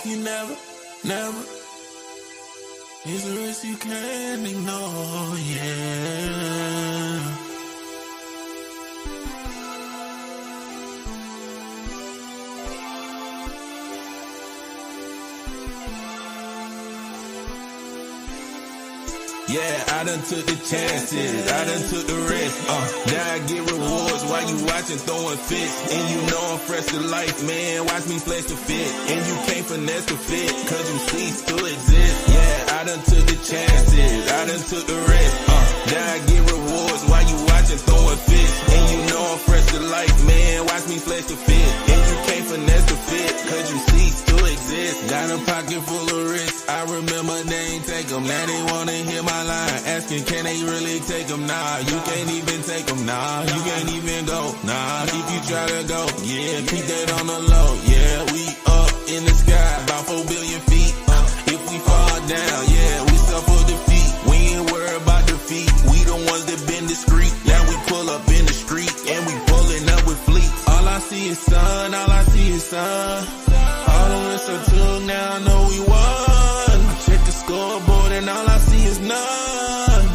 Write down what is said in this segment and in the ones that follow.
you never, never, it's a risk you can't ignore, yeah. Yeah, I done took the chances, I done took the risk. Now I get rewards while you watching throwing fits. And you know I'm fresh to life, man. Watch me flex the fit. And you can't finesse the fit, cause you cease to exist. Yeah, I done took the chances, I done took the risk. Now I get rewards while you watching throwing fits. And you know I'm fresh to life, man. Watch me flex the fit. And you can't finesse the fit, cause you cease to exist. Got a pocket full of risks. I remember they ain't take them. Now they wanna hear my line, asking can they really take them? Nah, you can't even take them. Nah, you can't even go. Nah, if you try to go, yeah, keep that on the low. Yeah, we up in the sky, about 4 billion feet. If we fall down, yeah, we suffer defeat. We ain't worried about defeat. We the ones that been discreet. Now we pull up in the street and we pulling up with fleets. All I see is sun, all I see is sun. All the way until now, I know we won. I check the scoreboard and all I see is none.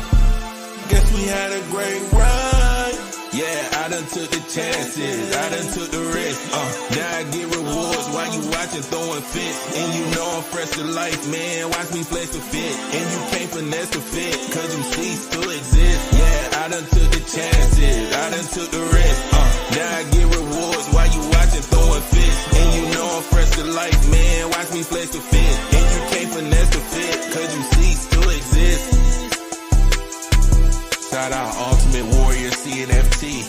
Guess we had a great run. Yeah, I done took the chances, I done took the risk. Now I get rewards while you watching throwing fits. And you know I'm fresh to life, man. Watch me flex the fit. And you can't finesse the fit, cause you cease to exist. Yeah, I done took the chances, I done took the risk. Now I get rewards while you watching throwing fits. And you know I'm fresh to life, man. Watch me flex the fit. And you can't finesse the fit, cause you cease to exist. Shout out Ultimate Warrior CNFT.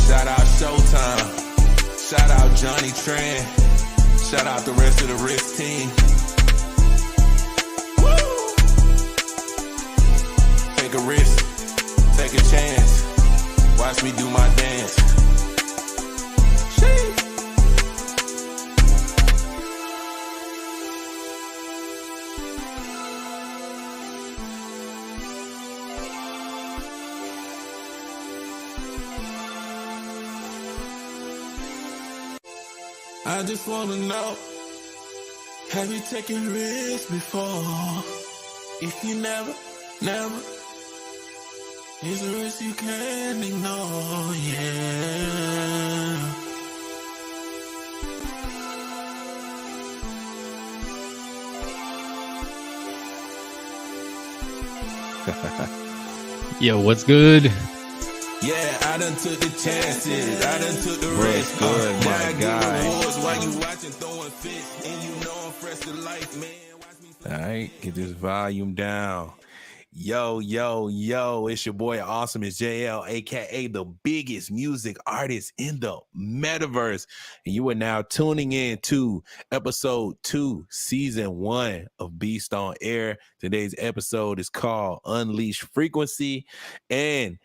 Shout out Showtime. Shout out Johnny Tran. Shout out the rest of the Risk team. Woo! Take a risk. Take a chance. Watch me do my dance. Sheesh. I just wanna know, have you taken risks before? If you never, never, it's a risk you can't ignore, yeah. Yo, what's good? Yeah, I done took the chances, I done took the risk. Good, my guy. While you watching throwing fits, and you know I'm fresh to life, man. Watch me. All right, get this volume down. Yo, it's your boy Awesomeisjayell, aka the biggest music artist in the metaverse. And you are now tuning in to episode 2, season 1 of Beast on Air. Today's episode is called Unleash Frequency. And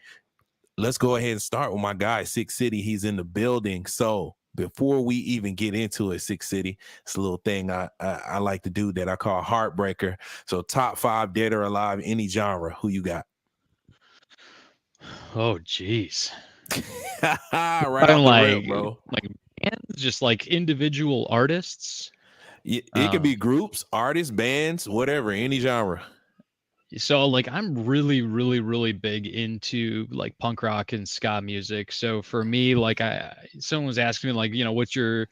let's go ahead and start with my guy, Six City. He's in the building. So before we even get into it, Six City, it's a little thing I like to do that I call Heartbreaker. So top 5 dead or alive, any genre. Who you got? Oh, jeez. Right I'm off like, the rip, bro. like bands, just like individual artists. It could be groups, artists, bands, whatever, any genre. So like I'm really big into like punk rock and ska music. So for me, like someone was asking me like, what's your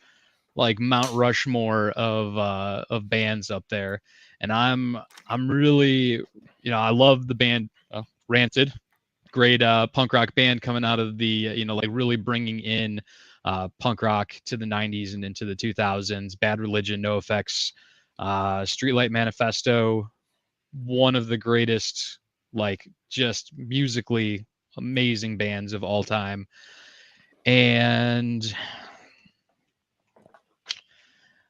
like Mount Rushmore of bands up there? And I'm really, I love the band Rancid. Great punk rock band coming out of the like really bringing in punk rock to the 90s and into the 2000s. Bad Religion, NoFX, Streetlight Manifesto, one of the greatest, like just musically amazing bands of all time. And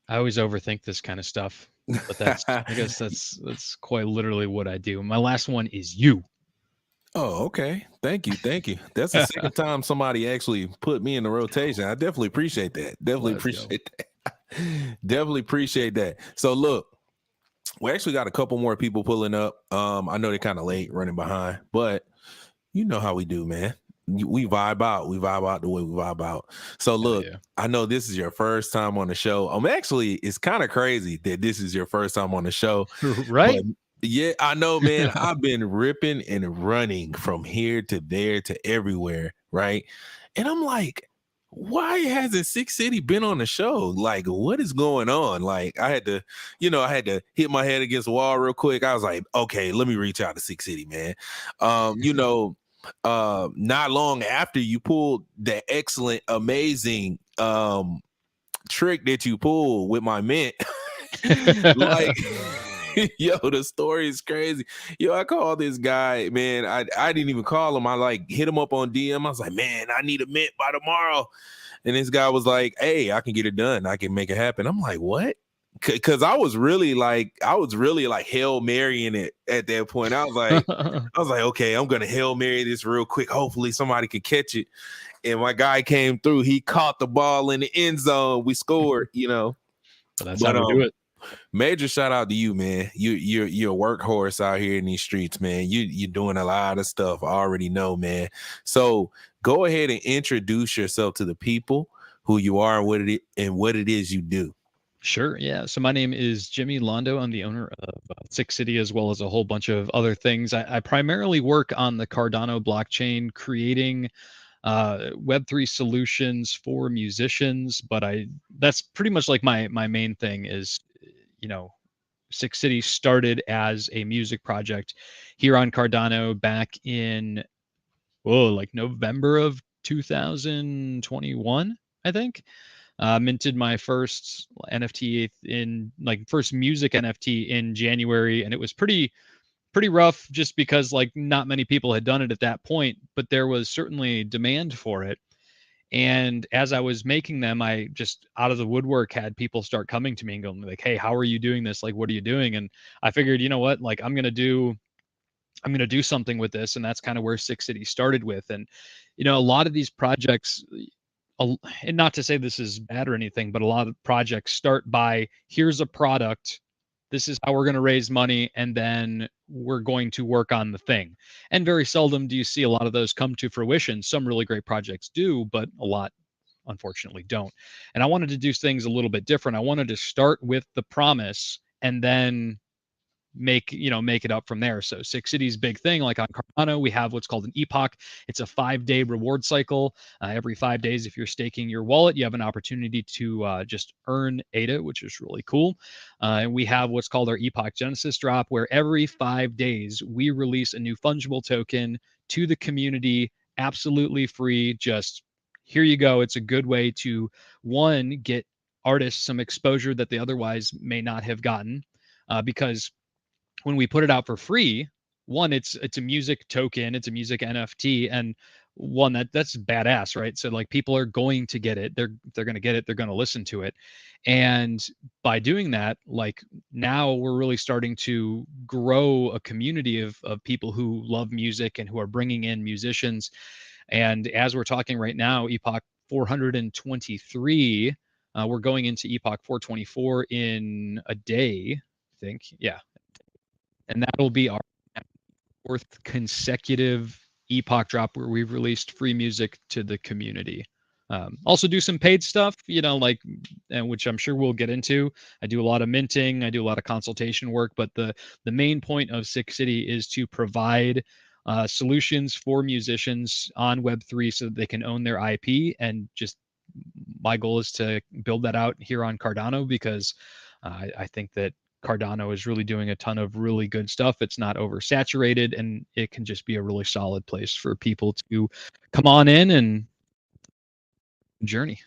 I always overthink this kind of stuff, but that's I guess that's quite literally what I do. My last one is you. Oh, okay. Thank you. That's the second time somebody actually put me in the rotation. I definitely appreciate that. Definitely appreciate that. So look, we actually got a couple more people pulling up. I know they're kind of late, running behind, but you know how we do, man. we vibe out. We vibe out the way we vibe out. So look, yeah. I know this is your first time on the show. Actually, it's kind of crazy that this is your first time on the show. Right? But yeah, I know, man. I've been ripping and running from here to there to everywhere, right? And I'm like, why hasn't Six City been on the show? Like, what is going on? Like, I had to hit my head against the wall real quick. I was like, okay, let me reach out to Six City, man. Not long after you pulled that excellent, amazing trick that you pulled with my mint, like yo, the story is crazy. Yo, I called this guy, man. I didn't even call him. I like hit him up on DM. I was like, man, I need a mint by tomorrow. And this guy was like, hey, I can get it done. I can make it happen. I'm like, what? Because I was really like Hail Marying it at that point. I was like, okay, I'm gonna Hail Mary this real quick. Hopefully somebody could catch it. And my guy came through. He caught the ball in the end zone. We scored, Well, that's how we do it. Major shout out to you, man. You're a workhorse out here in these streets, man. You're doing a lot of stuff. I already know, man. So go ahead and introduce yourself to the people, who you are and what it is you do. Sure. Yeah. So my name is Jimmy Londo. I'm the owner of Six City, as well as a whole bunch of other things. I primarily work on the Cardano blockchain, creating Web3 solutions for musicians. But that's pretty much like my main thing is, Six City started as a music project here on Cardano back in like November of 2021, I think. Minted my first NFT first music NFT in January, and it was pretty rough just because like not many people had done it at that point, but there was certainly demand for it. And as I was making them, I just out of the woodwork had people start coming to me and going like, hey, how are you doing this? Like, what are you doing? And I figured, you know what, like I'm gonna do something with this. And that's kind of where Six City started with. And a lot of these projects, and not to say this is bad or anything, but a lot of projects start by, here's a product, this is how we're going to raise money, and then we're going to work on the thing. And very seldom do you see a lot of those come to fruition. Some really great projects do, but a lot unfortunately don't. And I wanted to do things a little bit different. I wanted to start with the promise and then make it up from there. So Six City's big thing, like on Cardano, we have what's called an epoch. It's a 5-day reward cycle. Every 5 days, if you're staking your wallet, you have an opportunity to just earn ADA, which is really cool. And we have what's called our Epoch Genesis drop, where every 5 days we release a new fungible token to the community, absolutely free. Just here you go. It's a good way to, one, get artists some exposure that they otherwise may not have gotten, because when we put it out for free, one, it's a music token, it's a music NFT, and one that's badass, right? So like people are going to get it, they're going to get it, they're going to listen to it. And by doing that, like now we're really starting to grow a community of people who love music and who are bringing in musicians. And as we're talking right now, Epoch 423, we're going into Epoch 424 in a day, I think. Yeah, and that'll be our 4th consecutive Epoch drop where we've released free music to the community. Also do some paid stuff, and which I'm sure we'll get into. I do a lot of minting, I do a lot of consultation work, but the main point of Six City is to provide solutions for musicians on Web3 so that they can own their IP. And just my goal is to build that out here on Cardano, because I think that Cardano is really doing a ton of really good stuff. It's not oversaturated, and it can just be a really solid place for people to come on in and journey.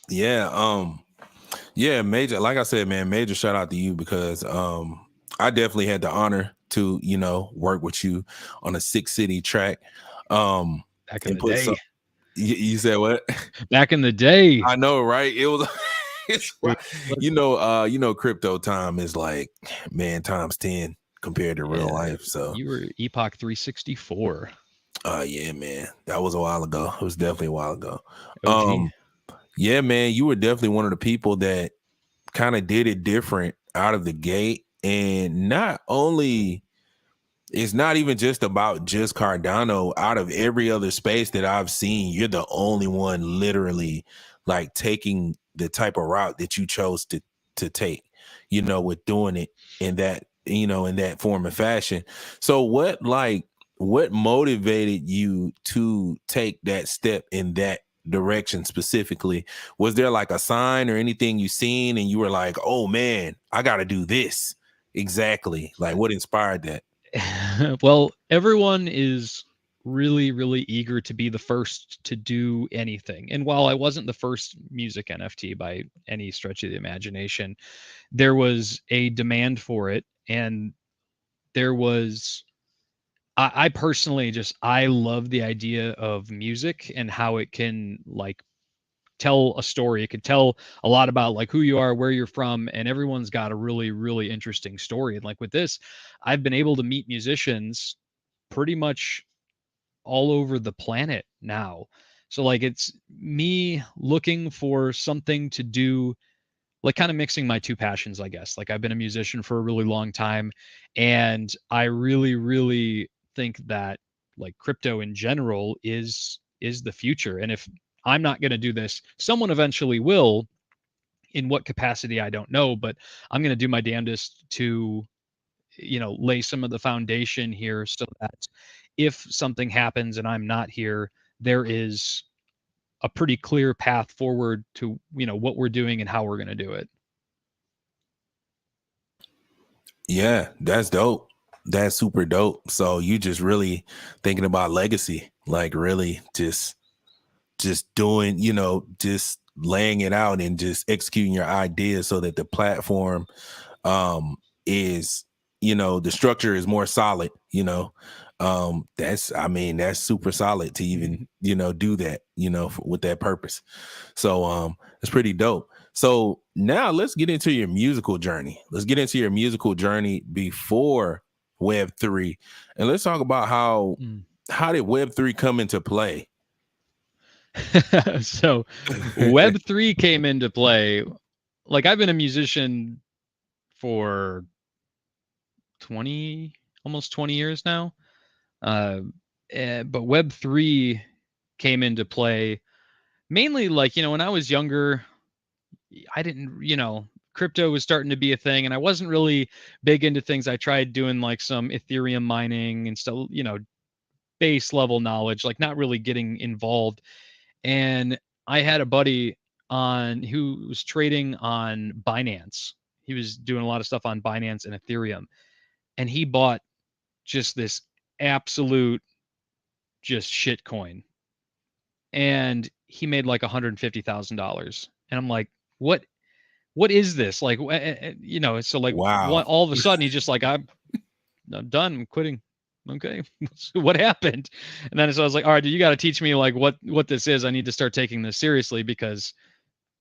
Yeah, major, like I said, man, major shout out to you, because I definitely had the honor to work with you on a Six City track. Back in the day. You said what? Back in the day. I know, right? It was crypto time is like, man, times 10 compared to real life. So you were Epoch 364. Yeah, man, that was a while ago. It was definitely a while ago. OG. Yeah, man, you were definitely one of the people that kind of did it different out of the gate. And not only it's not even just about just Cardano. Out of every other space that I've seen, you're the only one literally like taking the type of route that you chose to take, you know, with doing it in that, you know, in that form and fashion. So what motivated you to take that step in that direction specifically? Was there like a sign or anything you seen and you were like, oh man, I got to do this? Exactly. Like what inspired that? Well, everyone is really, really eager to be the first to do anything. And while I wasn't the first music NFT by any stretch of the imagination, there was a demand for it. And there was, I personally just, I love the idea of music and how it can like tell a story. It could tell a lot about like who you are, where you're from, and everyone's got a really, really interesting story. And like with this, I've been able to meet musicians pretty much all over the planet now. So like it's me looking for something to do, like kind of mixing my two passions, I guess. Like I've been a musician for a really long time, and I really, really think that like crypto in general is the future. And if I'm not going to do this, someone eventually will. In what capacity, I don't know, but I'm going to do my damnedest to, you know, lay some of the foundation here so that if something happens and I'm not here, there is a pretty clear path forward to, you know, what we're doing and how we're going to do it. Yeah, that's dope. That's super dope. So you just really thinking about legacy, like really just doing, you know, just laying it out and just executing your ideas so that the platform is, you know, the structure is more solid, you know. That's, I mean, that's super solid to even, you know, do that, you know, with that purpose. So it's pretty dope. So now let's get into your musical journey. Let's get into your musical journey before Web3. And let's talk about how did Web3 come into play? So Web3 came into play. Like I've been a musician for 20, almost 20 years now. Uh, but Web3 came into play mainly like, you know, when I was younger, I didn't, you know, crypto was starting to be a thing and I wasn't really big into things. I tried doing like some Ethereum mining and still, you know, base level knowledge, like not really getting involved. And I had a buddy on who was trading on Binance. He was doing a lot of stuff on Binance and Ethereum. And he bought just this absolute just shit coin. And he made like $150,000. And I'm like, what is this? Like, you know, so like Wow. what, all of a sudden he's just like, I'm done. I'm quitting. Okay. So what happened? And then so I was like, all right, you got to teach me like what this is. I need to start taking this seriously because,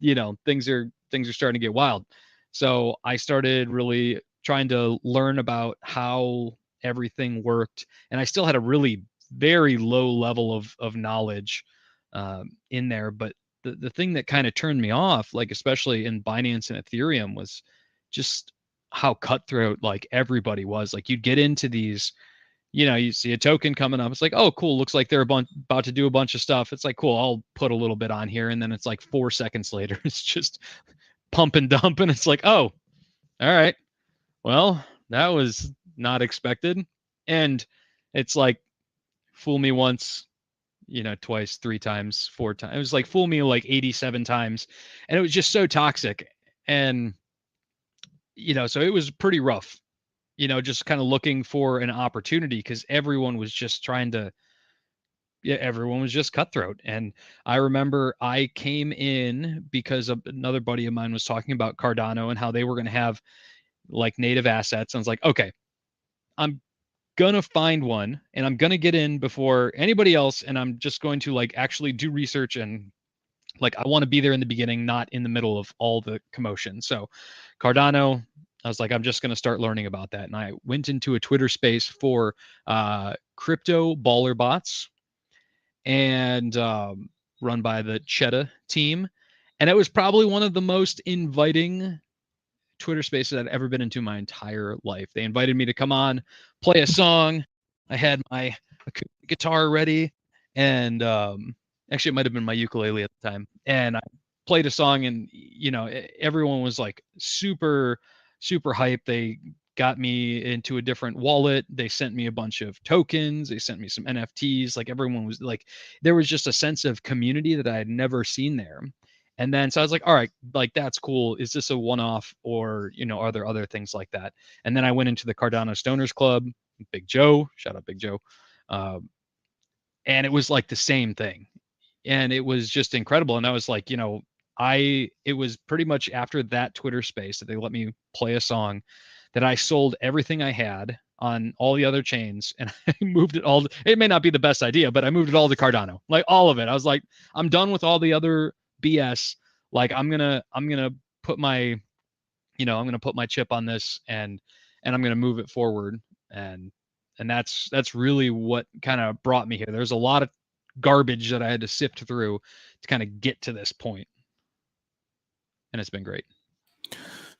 you know, things are starting to get wild. So I started really trying to learn about how everything worked. And I still had a really very low level of knowledge in there. But the thing that kind of turned me off, like especially in Binance and Ethereum, was just how cutthroat like everybody was. Like you'd get into these, you know, you see a token coming up. It's like, oh, cool. Looks like they're about to do a bunch of stuff. It's like, cool. I'll put a little bit on here. And then it's like 4 seconds later, it's just pump and dump. And it's like, oh, all right. Well, that was not expected. And it's like, fool me once, you know, twice, 3 times, 4 times. It was like, fool me like 87 times. And it was just so toxic. And, you know, so it was pretty rough, you know, just kind of looking for an opportunity because everyone was just trying to, yeah, everyone was just cutthroat. And I remember I came in because another buddy of mine was talking about Cardano and how they were going to have like native assets. And I was like, okay, I'm going to find one and I'm going to get in before anybody else. And I'm just going to like actually do research and like, I want to be there in the beginning, not in the middle of all the commotion. So Cardano, I was like, I'm just going to start learning about that. And I went into a Twitter space for crypto baller bots and run by the Cheetah team. And it was probably one of the most inviting Twitter spaces I'd ever been into my entire life. They invited me to come on, play a song. I had my guitar ready, and actually it might have been my ukulele at the time. And I played a song, and everyone was like super, super hyped. They got me into a different wallet. They sent me a bunch of tokens. They sent me some NFTs. Like everyone was like, there was just a sense of community that I had never seen there. And then so I was like, all right, like that's cool. Is this a one-off, or are there other things like that? And then I went into the Cardano Stoners Club, Big Joe, shout out Big Joe. Uh, and it was like the same thing. And it was just incredible. And I was like, it was pretty much after that Twitter space that they let me play a song that I sold everything I had on all the other chains, and I moved it all. It may not be the best idea, but I moved it all to Cardano, like all of it. I was like, I'm done with all the other BS. Like I'm gonna put my, I'm gonna put my chip on this, and I'm gonna move it forward. And that's really what kind of brought me here. There's a lot of garbage that I had to sift through to kind of get to this point, and it's been great.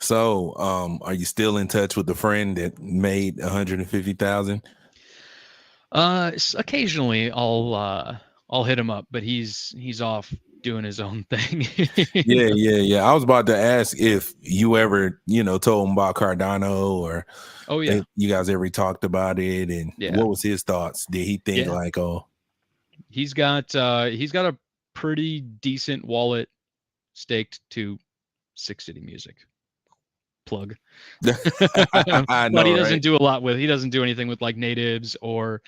So, are you still in touch with the friend that made 150,000? Occasionally I'll hit him up, but he's off doing his own thing. Yeah. I was about to ask if you ever, told him about Cardano, or Oh yeah, you guys ever talked about it, and what was his thoughts? Did he think like, oh, he's got a pretty decent wallet staked to Six City Music? Plug. I know, but he doesn't right? do a lot with. He doesn't do anything with like natives or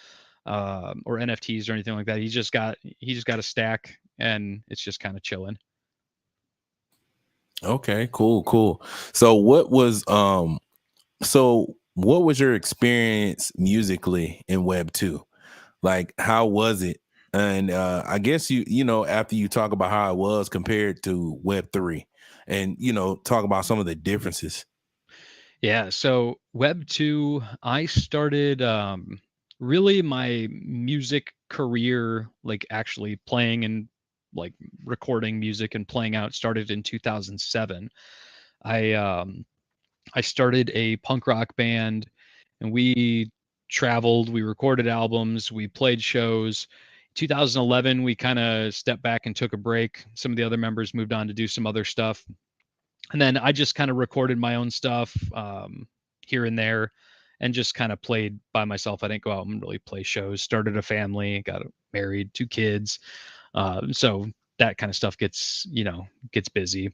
NFTs or anything like that. He just got a stack, and it's just kind of chilling. Okay, cool. So what was your experience musically in Web 2? Like, how was it? And I guess after you talk about how it was compared to Web 3, and talk about some of the differences. Yeah, so Web 2, I started really my music career, like actually playing and like recording music and playing out, started in 2007. I started a punk rock band, and we traveled, we recorded albums, we played shows. 2011, we kind of stepped back and took a break. Some of the other members moved on to do some other stuff. And then I just kind of recorded my own stuff here and there, and just kind of played by myself. I didn't go out and really play shows. Started a family, got married, 2 kids. So that kind of stuff gets busy.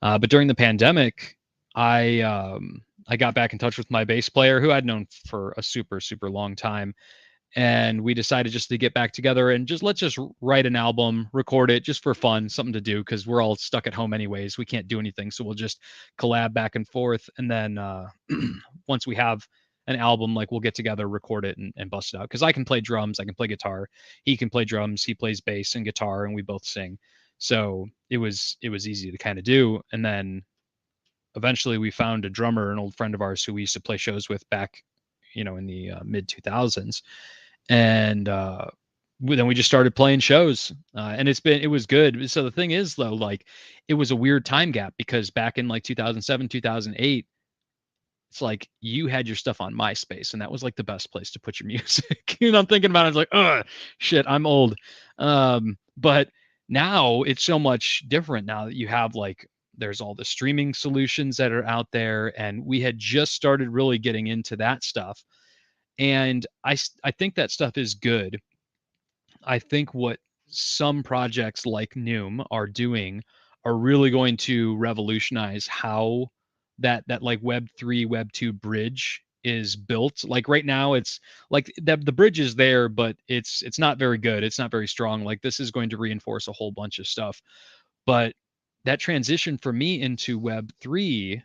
But during the pandemic, I got back in touch with my bass player, who I'd known for a super, super long time. And we decided just to get back together and let's just write an album, record it just for fun, something to do, because we're all stuck at home anyways. We can't do anything. So we'll just collab back and forth. And then once we have an album, like we'll get together, record it, and bust it out. Because I can play drums, I can play guitar. He can play drums, he plays bass and guitar, and we both sing. So it was easy to kind of do. And then eventually we found a drummer, an old friend of ours who we used to play shows with back, in the mid 2000s. And then we just started playing shows, and it was good. So the thing is, though, like it was a weird time gap, because back in like 2007, 2008, it's like you had your stuff on MySpace, and that was like the best place to put your music. I'm thinking about it, it's like, oh shit, I'm old. But now it's so much different. Now that you have like, there's all the streaming solutions that are out there, and we had just started really getting into that stuff. And I think that stuff is good. I think what some projects like Noom are doing are really going to revolutionize how that like Web 3, Web 2 bridge is built. Like right now, it's like the bridge is there, but it's not very good. It's not very strong. Like this is going to reinforce a whole bunch of stuff. But that transition for me into Web 3,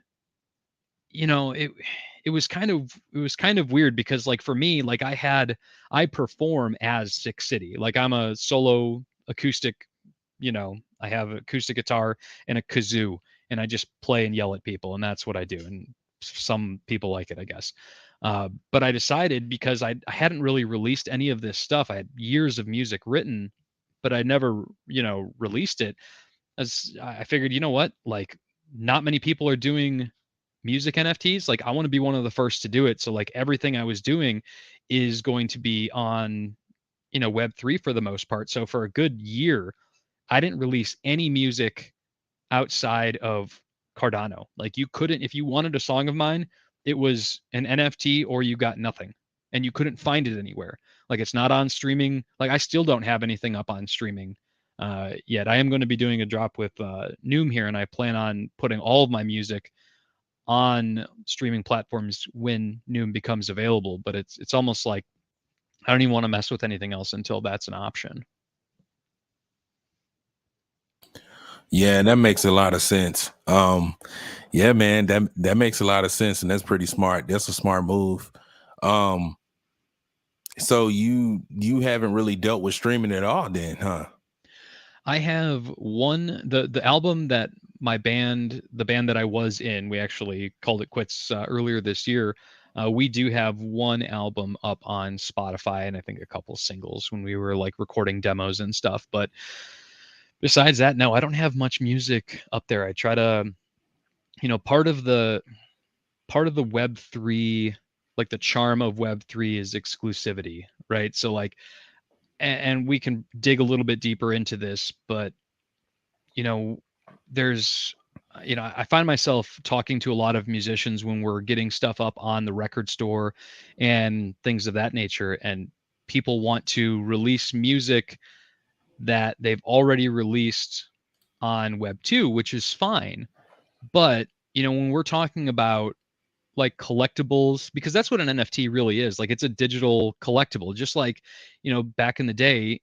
it was kind of weird, because like for me, like I perform as Six City. Like I'm a solo acoustic, I have acoustic guitar and a kazoo, and I just play and yell at people, and that's what I do. And some people like it, I guess. But I decided, because I hadn't really released any of this stuff. I had years of music written, but I never, released it. As I figured, you know what, like not many people are doing music NFTs. Like I want to be one of the first to do it. So like everything I was doing is going to be on, Web3 for the most part. So for a good year, I didn't release any music outside of Cardano. Like you couldn't, if you wanted a song of mine, it was an NFT or you got nothing, and you couldn't find it anywhere. Like it's not on streaming. Like I still don't have anything up on streaming yet. I am going to be doing a drop with Noom here, and I plan on putting all of my music on streaming platforms when Noom becomes available. But it's almost like I don't even want to mess with anything else until that's an option. Yeah, that makes a lot of sense. Yeah, man, that makes a lot of sense, and that's pretty smart. That's a smart move. So you haven't really dealt with streaming at all then, huh? I have the album that the band that I was in, we actually called it quits earlier this year. We do have one album up on Spotify and I think a couple singles when we were like recording demos and stuff. But besides that, no, I don't have much music up there. I try to, part of the Web3, like the charm of Web3 is exclusivity, right? So like, and we can dig a little bit deeper into this, but there's I find myself talking to a lot of musicians when we're getting stuff up on the record store and things of that nature, and people want to release music that they've already released on Web 2, which is fine. But when we're talking about like collectibles, because that's what an NFT really is, like it's a digital collectible, just like back in the day,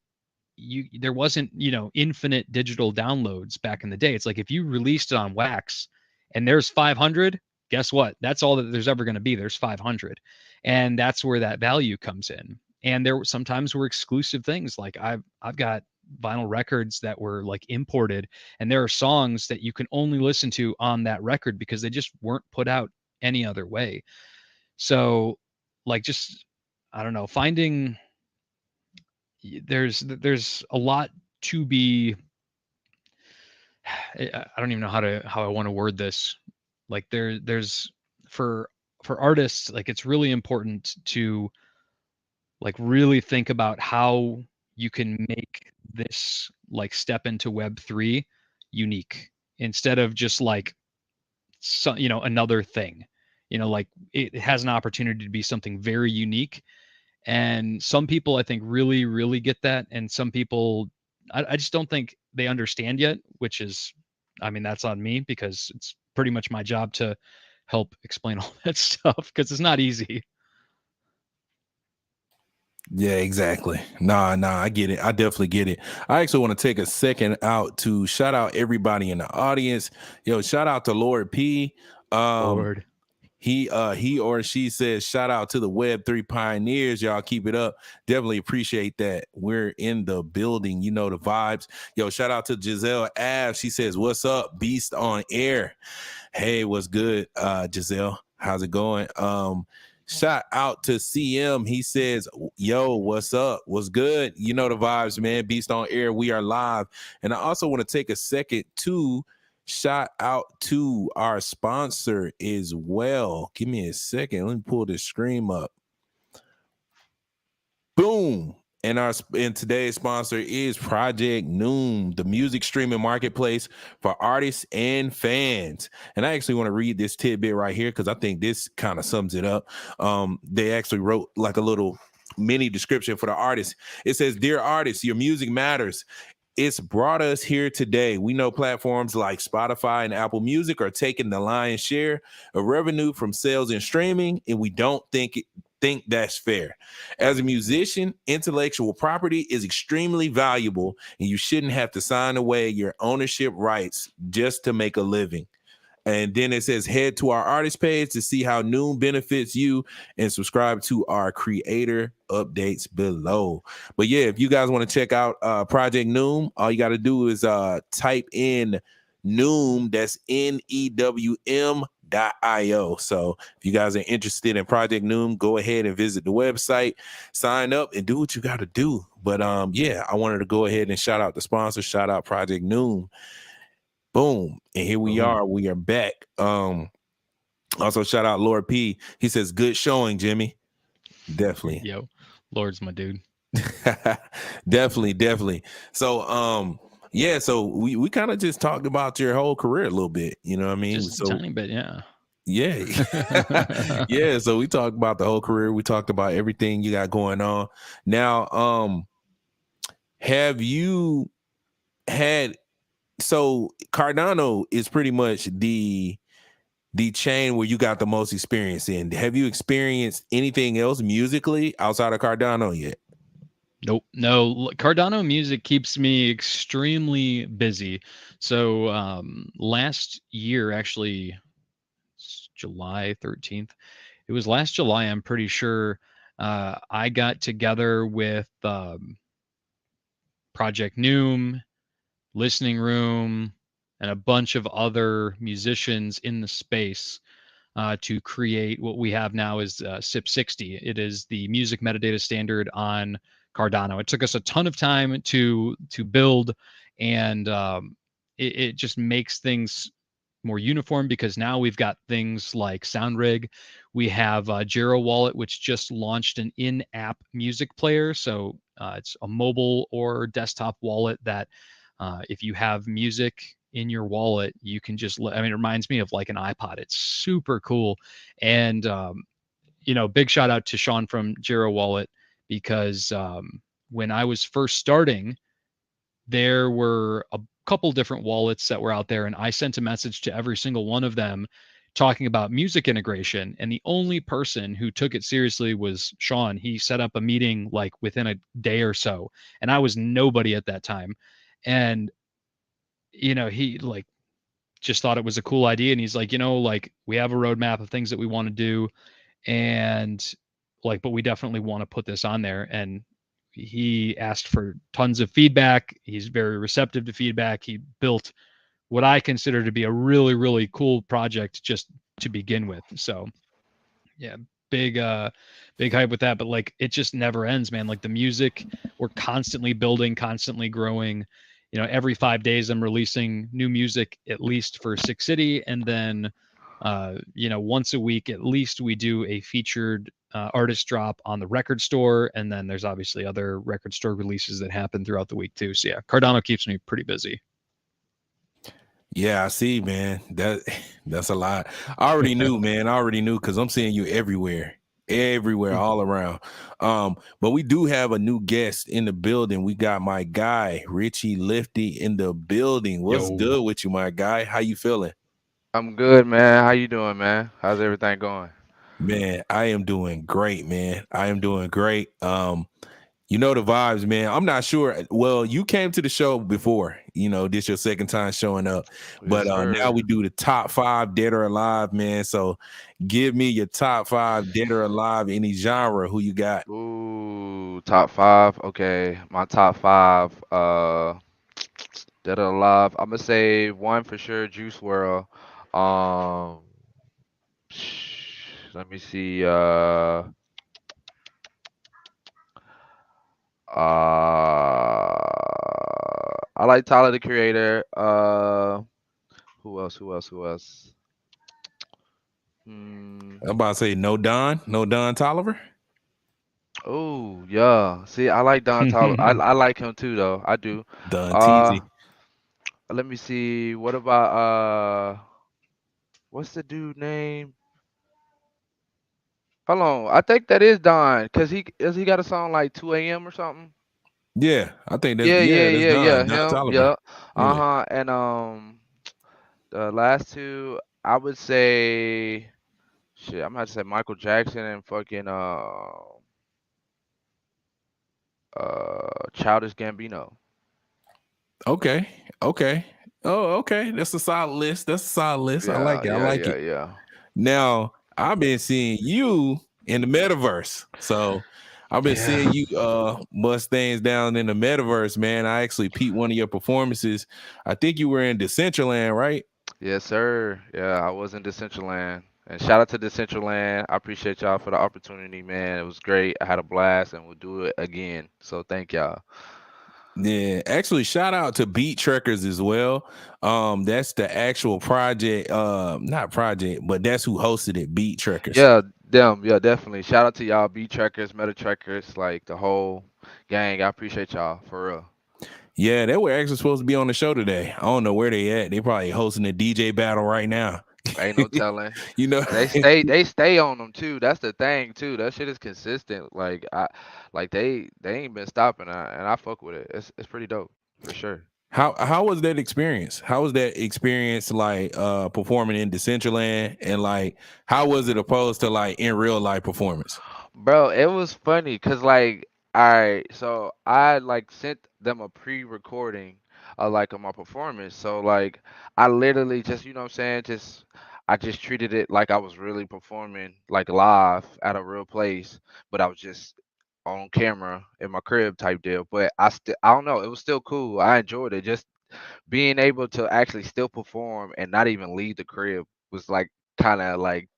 there wasn't infinite digital downloads back in the day. It's like if you released it on wax and there's 500, guess what, that's all that there's ever going to be. There's 500, and that's where that value comes in. And there sometimes were exclusive things, like I've got vinyl records that were like imported, and there are songs that you can only listen to on that record because they just weren't put out any other way. So like, just I don't know, finding there's a lot to be I don't even know how I want to word this. Like there's for artists, like it's really important to like really think about how you can make this like step into Web3 unique, instead of just like another thing. Like it has an opportunity to be something very unique. And some people I think really, really get that. And some people, I just don't think they understand yet, which is, I mean, that's on me because it's pretty much my job to help explain all that stuff because it's not easy. Yeah, exactly. Nah, I get it. I definitely get it. I actually want to take a second out to shout out everybody in the audience. Yo, shout out to Lord P. Lord. He or she says, shout out to the Web3 pioneers. Y'all keep it up. Definitely appreciate that. We're in the building. You know the vibes. Yo, shout out to Giselle Ave. She says, what's up? Beast on air. Hey, what's good, Giselle? How's it going? Shout out to CM. He says, yo, what's up? What's good? You know the vibes, man. Beast on air. We are live. And I also want to take a second to shout out to our sponsor as well. Give me a second. Let me pull this screen up. Boom. And today's sponsor is Project Noom, the music streaming marketplace for artists and fans. And I actually want to read this tidbit right here because I think this kind of sums it up. They actually wrote like a little mini description for the artist. It says, dear artists, your music matters. It's brought us here today. We know platforms like Spotify and Apple Music are taking the lion's share of revenue from sales and streaming, and we don't think that's fair. As a musician, intellectual property is extremely valuable, and you shouldn't have to sign away your ownership rights just to make a living. And then it says, head to our artist page to see how Noom benefits you and subscribe to our creator updates below. But yeah, if you guys want to check out Project Noom, all you got to do is type in Noom, that's NEWM.io. So if you guys are interested in Project Noom, go ahead and visit the website, sign up, and do what you got to do. But yeah, I wanted to go ahead and shout out the sponsor, shout out Project Noom. Boom. And here we are. We are back. Also, shout out Lord P. He says, good showing, Jimmy. Definitely. Yo, Lord's my dude. Definitely. So, yeah, so we kind of just talked about your whole career a little bit, you know what I mean? Just a So, tiny bit, yeah. yeah. Yeah, so we talked about the whole career. We talked about everything you got going on. Now, have you had so Cardano is pretty much the chain where you got the most experience in. Have you experienced anything else musically outside of Cardano yet? Nope. No, Cardano music keeps me extremely busy. So last year, actually, July 13th, it was last July, I'm pretty sure, I got together with Project Noom, Listening Room, and a bunch of other musicians in the space to create what we have now is SIP 60. It is the music metadata standard on Cardano. It took us a ton of time to build, and it just makes things more uniform because now we've got things like SoundRig. We have Jira Wallet, which just launched an in-app music player. So it's a mobile or desktop wallet that if you have music in your wallet, you can just, I mean, it reminds me of like an iPod. It's super cool. And, big shout out to Sean from Jira Wallet because when I was first starting, there were a couple different wallets that were out there, and I sent a message to every single one of them talking about music integration. And the only person who took it seriously was Sean. He set up a meeting like within a day or so, and I was nobody at that time. And he like just thought it was a cool idea, and he's like, like we have a roadmap of things that we want to do, and like, but we definitely want to put this on there. And he asked for tons of feedback. He's very receptive to feedback. He built what I consider to be a really, really cool project just to begin with. So yeah, big big hype with that. But like it just never ends, man. Like the music, we're constantly building, constantly growing. Every 5 days I'm releasing new music, at least for Six City, and then once a week at least we do a featured artist drop on the record store, and then there's obviously other record store releases that happen throughout the week too. So yeah, Cardano keeps me pretty busy. Yeah, I see, man. That's a lot. I already knew, man. I already knew because I'm seeing you everywhere, all around. But we do have a new guest in the building. We got my guy Richie Lifty in the building. What's Yo. good with you, my guy? How you feeling? I'm good, man. How you doing, man? How's everything going? Man, I am doing great, man. I am doing great. You know the vibes, man. I'm not sure. Well, you came to the show before, this your second time showing up. Yes, But now sir. we do the top 5 dead or alive, man. So give me your top 5 dead or alive, any genre. Who you got? Ooh, top five. Okay, my top five. Dead or alive. I'm gonna say one for sure. Juice World. Um, let me see. I like Tyler the Creator. Who else? Who else? Who else? Hmm. I'm about to say no Don Tolliver. Oh, yeah. See, I like Don Toliver. I like him too, though. I do. Don Uh, Teasy. let me see. What about what's the dude name? Hold on. I think that is Don, cause he got a song like 2 a.m. or something. Yeah, I think Yeah, yeah, that's yeah, yeah. Don Him. Tolliver. Yeah. Yeah. Uh-huh. And the last two, I would say, shit. I'm gonna have to say Michael Jackson and fucking Childish Gambino. Okay. Okay. Oh, okay. That's a solid list. That's a solid list. I Yeah, like it. I yeah, like yeah, it. yeah. Now, I've been seeing you in the metaverse. So I've been seeing Yeah. you bust things down in the metaverse, man. I actually peeped one of your performances. I think you were in Decentraland, right? Yes, sir. Yeah, I was in Decentraland. And shout out to Decentraland. I appreciate y'all for the opportunity, man. It was great. I had a blast and we'll do it again. So thank y'all. Yeah, actually, shout out to Beat Trekkers as well. That's the actual project, not project, but that's who hosted it, Beat Trekkers. Yeah, them. Yeah, definitely. Shout out to y'all, B Trekkers, Meta Trekkers, like the whole gang. I appreciate y'all for real. Yeah, they were actually supposed to be on the show today. I don't know where they at. They probably hosting a DJ battle right now. Ain't no telling. You know, They stay on them too. That's the thing too. That shit is consistent. Like they ain't been stopping. And I fuck with it. It's pretty dope for sure. how was that experience? How was that experience like performing in Decentraland, and like how was it opposed to like in real life performance? Bro, it was funny because like, alright, so I like sent them a pre-recording of my performance. So like I literally just, you know what I'm saying, I just treated it like I was really performing like live at a real place, but I was just on camera in my crib type deal. But I don't know, it was still cool. I enjoyed it. Just being able to actually still perform and not even leave the crib was like kind of like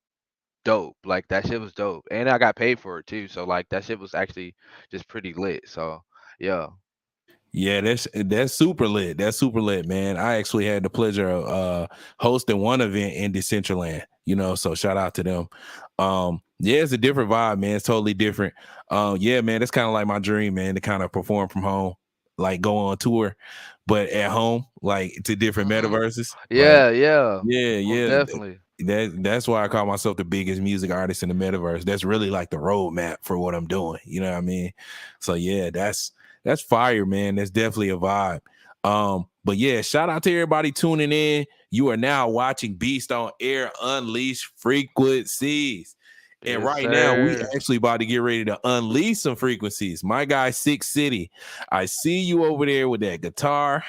dope. Like that shit was dope, and I got paid for it too. So like that shit was actually just pretty lit. So yeah. Yeah, that's super lit. That's super lit, man. I actually had the pleasure of hosting one event in Decentraland, so shout out to them. Yeah, it's a different vibe, man. It's totally different. Yeah, man, that's kind of like my dream, man, to kind of perform from home, like go on tour, but at home, like to different Hmm. metaverses. Like, Yeah, yeah, yeah, most yeah. definitely. That's why I call myself the biggest music artist in the metaverse. That's really like the roadmap for what I'm doing. You know what I mean? So yeah, that's fire, man. That's definitely a vibe. But yeah, shout out to everybody tuning in. You are now watching Beast on Air Unleash Frequencies. And Yes, right now, we sir. actually about to get ready to unleash some frequencies. My guy, Six City, I see you over there with that guitar.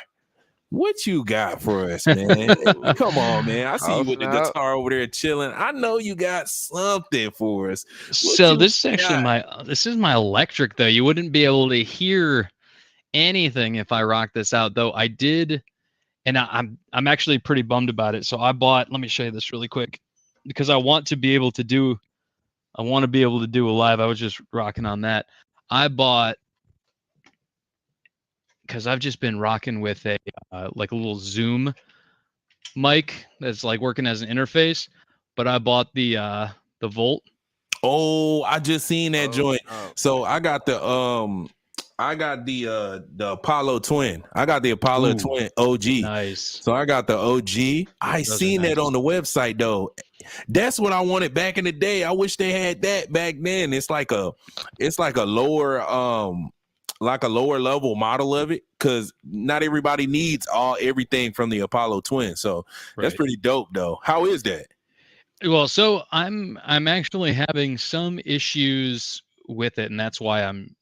What you got for us, man? Come on, man. I see Oh you with the snap. guitar over there chilling. I know you got something for us. What So you this is actually got? this is my electric though. You wouldn't be able to hear anything if I rock this out though. I did, and I'm actually pretty bummed about it. So I bought. Let me show you this really quick because I want to be able to do a live. I was just rocking on that. I bought because I've just been rocking with a like a little Zoom mic that's like working as an interface. But I bought the Volt. Oh, I just seen that Oh joint. snap. So I got the Apollo Twin. I got the Apollo Ooh, Twin OG. nice. So I got the OG. I Those are seen that nice. on the website though. That's what I wanted back in the day. I wish they had that back then. It's like a lower level model of it, because not everybody needs everything from the Apollo Twin. So that's Right. pretty dope though. How is that? Well, so I'm actually having some issues with it, and that's why I'm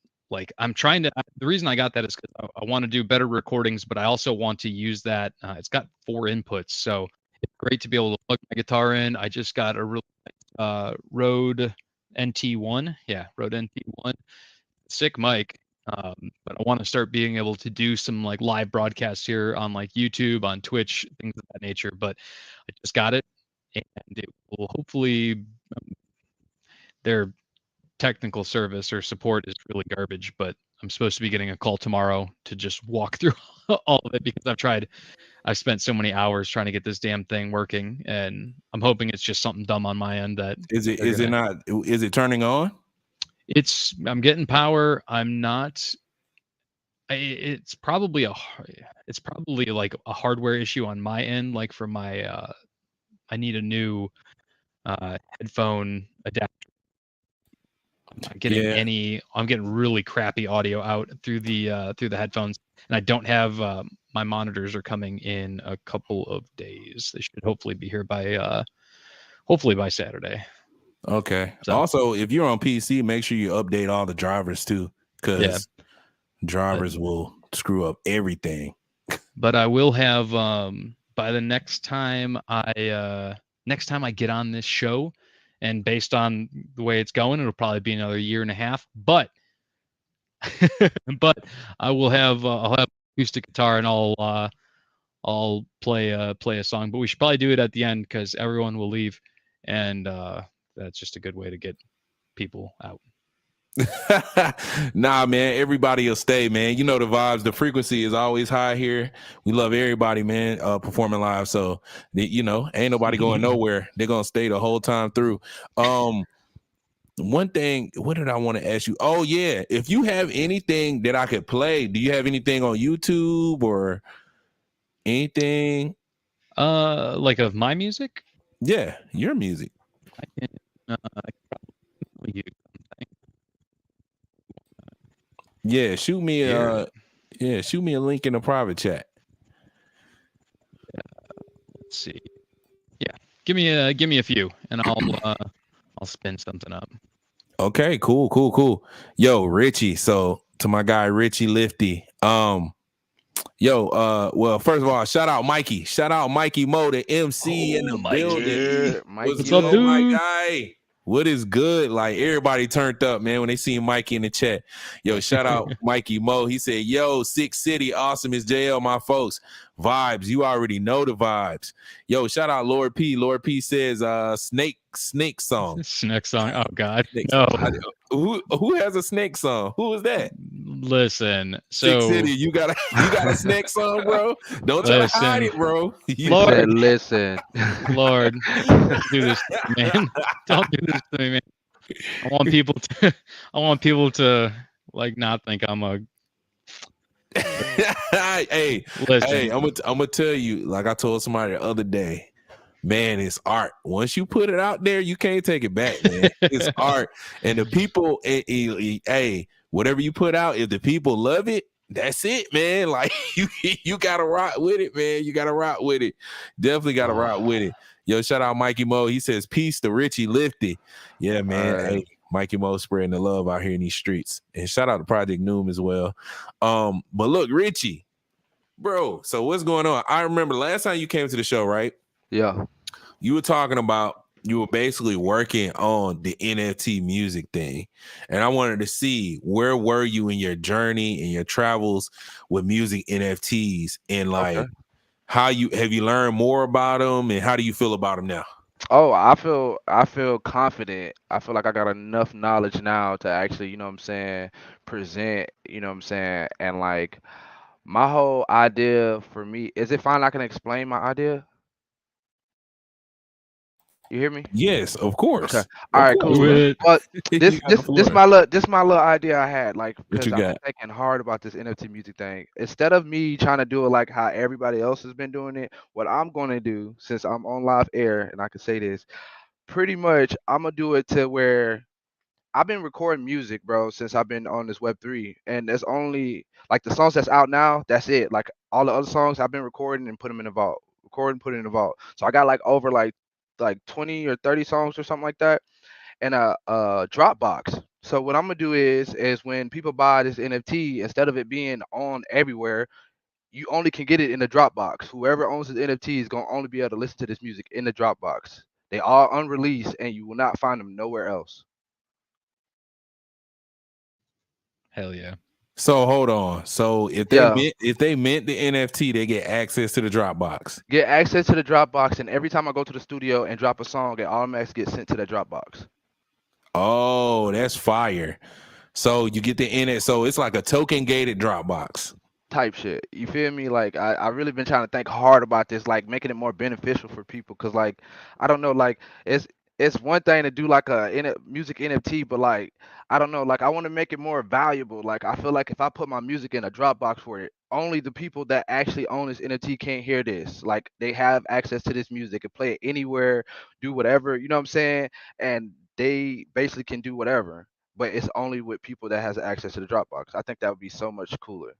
trying to. The reason I got that is because I want to do better recordings, but I also want to use that. It's got 4 inputs, so it's great to be able to plug my guitar in. I just got a real Rode NT1, yeah, Rode NT1, sick mic. But I want to start being able to do some like live broadcasts here on like YouTube, on Twitch, things of that nature. But I just got it, and it will hopefully their technical service or support is really garbage. But I'm supposed to be getting a call tomorrow to just walk through all of it because I've spent so many hours trying to get this damn thing working, and I'm hoping it's just something dumb on my end that Is it they're is it gonna. not is it turning on? I'm getting power. I'm not. It's probably it's probably like a hardware issue on my end. Like for my, I need a new headphone adapter. I'm not getting Yeah. any. I'm getting really crappy audio out through the headphones, and I don't have my monitors are coming in a couple of days. They should hopefully by Saturday. Okay. So Also, if you're on PC, make sure you update all the drivers too, yeah, because but drivers will screw up everything. I will have by the next time I get on this show, and based on the way it's going, it'll probably be another year and a half. But but I'll have acoustic guitar, and I'll play a song. But we should probably do it at the end because everyone will leave, and that's just a good way to get people out. Nah, man, everybody will stay, man. You know the vibes. The frequency is always high here. We love everybody, man, performing live. So, ain't nobody going nowhere. They're gonna stay the whole time through. Um, One thing, what did I want to ask you? Oh yeah, if you have anything that I could play, do you have anything on YouTube or anything? Like of my music, Yeah, your music. I can I can probably use something. Yeah, shoot me Here. shoot me a link in the private chat. Let's see. Yeah, give me a few, and I'll spin something up. Okay, cool. Yo, Richie. So to my guy Richie Lifty. Well, first of all, shout out Mikey. Shout out Mikey Mo, the MC in Oh, the building. Mikey. Yeah, What's What's up, good, Mikey. my dude? guy? What is good? Like everybody turned up, man, when they see Mikey in the chat. Yo, shout out Mikey Mo. He said, yo, Six City, awesome is JL, my folks. Vibes. You already know the vibes. Yo, shout out Lord P. Lord P says snake song. Next song. Oh God, Snake no. song. Who has a snake song? Who is that? Listen. Six So City, you got a snake song, bro. Don't try to hide listen, it, bro. He Lord. said, "Listen, Lord, don't do this to me, man. Don't do this to me, man. I want people to. I want people to like not think I'm a. hey, Listen. I'm gonna tell you, like I told somebody the other day, man, it's art. Once you put it out there, you can't take it back, man. It's art, and the people, hey, whatever you put out, if the people love it, that's it, man. Like you gotta rock with it, man. You gotta rock with it. Definitely gotta rock with it. Yo, shout out Mikey Mo. He says peace to Richie Lifty. Yeah, man. Hey, Mikey Mo spreading the love out here in these streets. And shout out to Project Noom as well. But look, Richie, bro. So what's going on? I remember last time you came to the show, right? yeah, You were talking about you were basically working on the NFT music thing. And I wanted to see where were you in your journey and your travels with music NFTs and like okay." how you have you learned more about them and how do you feel about them now? Oh, I feel confident. I feel like I got enough knowledge now to actually, you know what I'm saying, present, you know what I'm saying, and like my whole idea for me, is it fine I can explain my idea? You hear me? Yes, of Okay. course. All Of right, course, cool. Do bro. it. Well, You this got the this this floor. my little this my little idea I had, like, What you because I've been got? thinking hard about this NFT music thing. Instead of me trying to do it like how everybody else has been doing it, what I'm gonna do, since I'm on live air and I can say this, pretty much I'm gonna do it to where I've been recording music, bro, since I've been on this Web3, and there's only like the songs that's out now. That's it. Like all the other songs I've been recording and put them in the vault, recording, put it in the vault. So I got like over like 20 or 30 songs or something like that, and a Dropbox. So what I'm gonna do is when people buy this NFT, instead of it being on everywhere, you only can get it in the Dropbox. Whoever owns this NFT is gonna only be able to listen to this music in the Dropbox. They are unreleased, and you will not find them nowhere else. Hell yeah. So hold on. So Yeah. if they meant the NFT, they get access to the Dropbox. Get access to the Dropbox, and every time I go to the studio and drop a song, it automatically gets sent to that Dropbox. Oh, that's fire. So you get the NF. So it's like a token gated Dropbox. Type shit. You feel me? Like I really been trying to think hard about this, like making it more beneficial for people. Cause like I don't know, like it's one thing to do like music NFT, but like I don't know, like I want to make it more valuable. Like I feel like if I put my music in a Dropbox for it, only the people that actually own this NFT can't hear this. Like they have access to this music, can play it anywhere, do whatever. You know what I'm saying? And they basically can do whatever. But it's only with people that has access to the Dropbox. I think that would be so much cooler.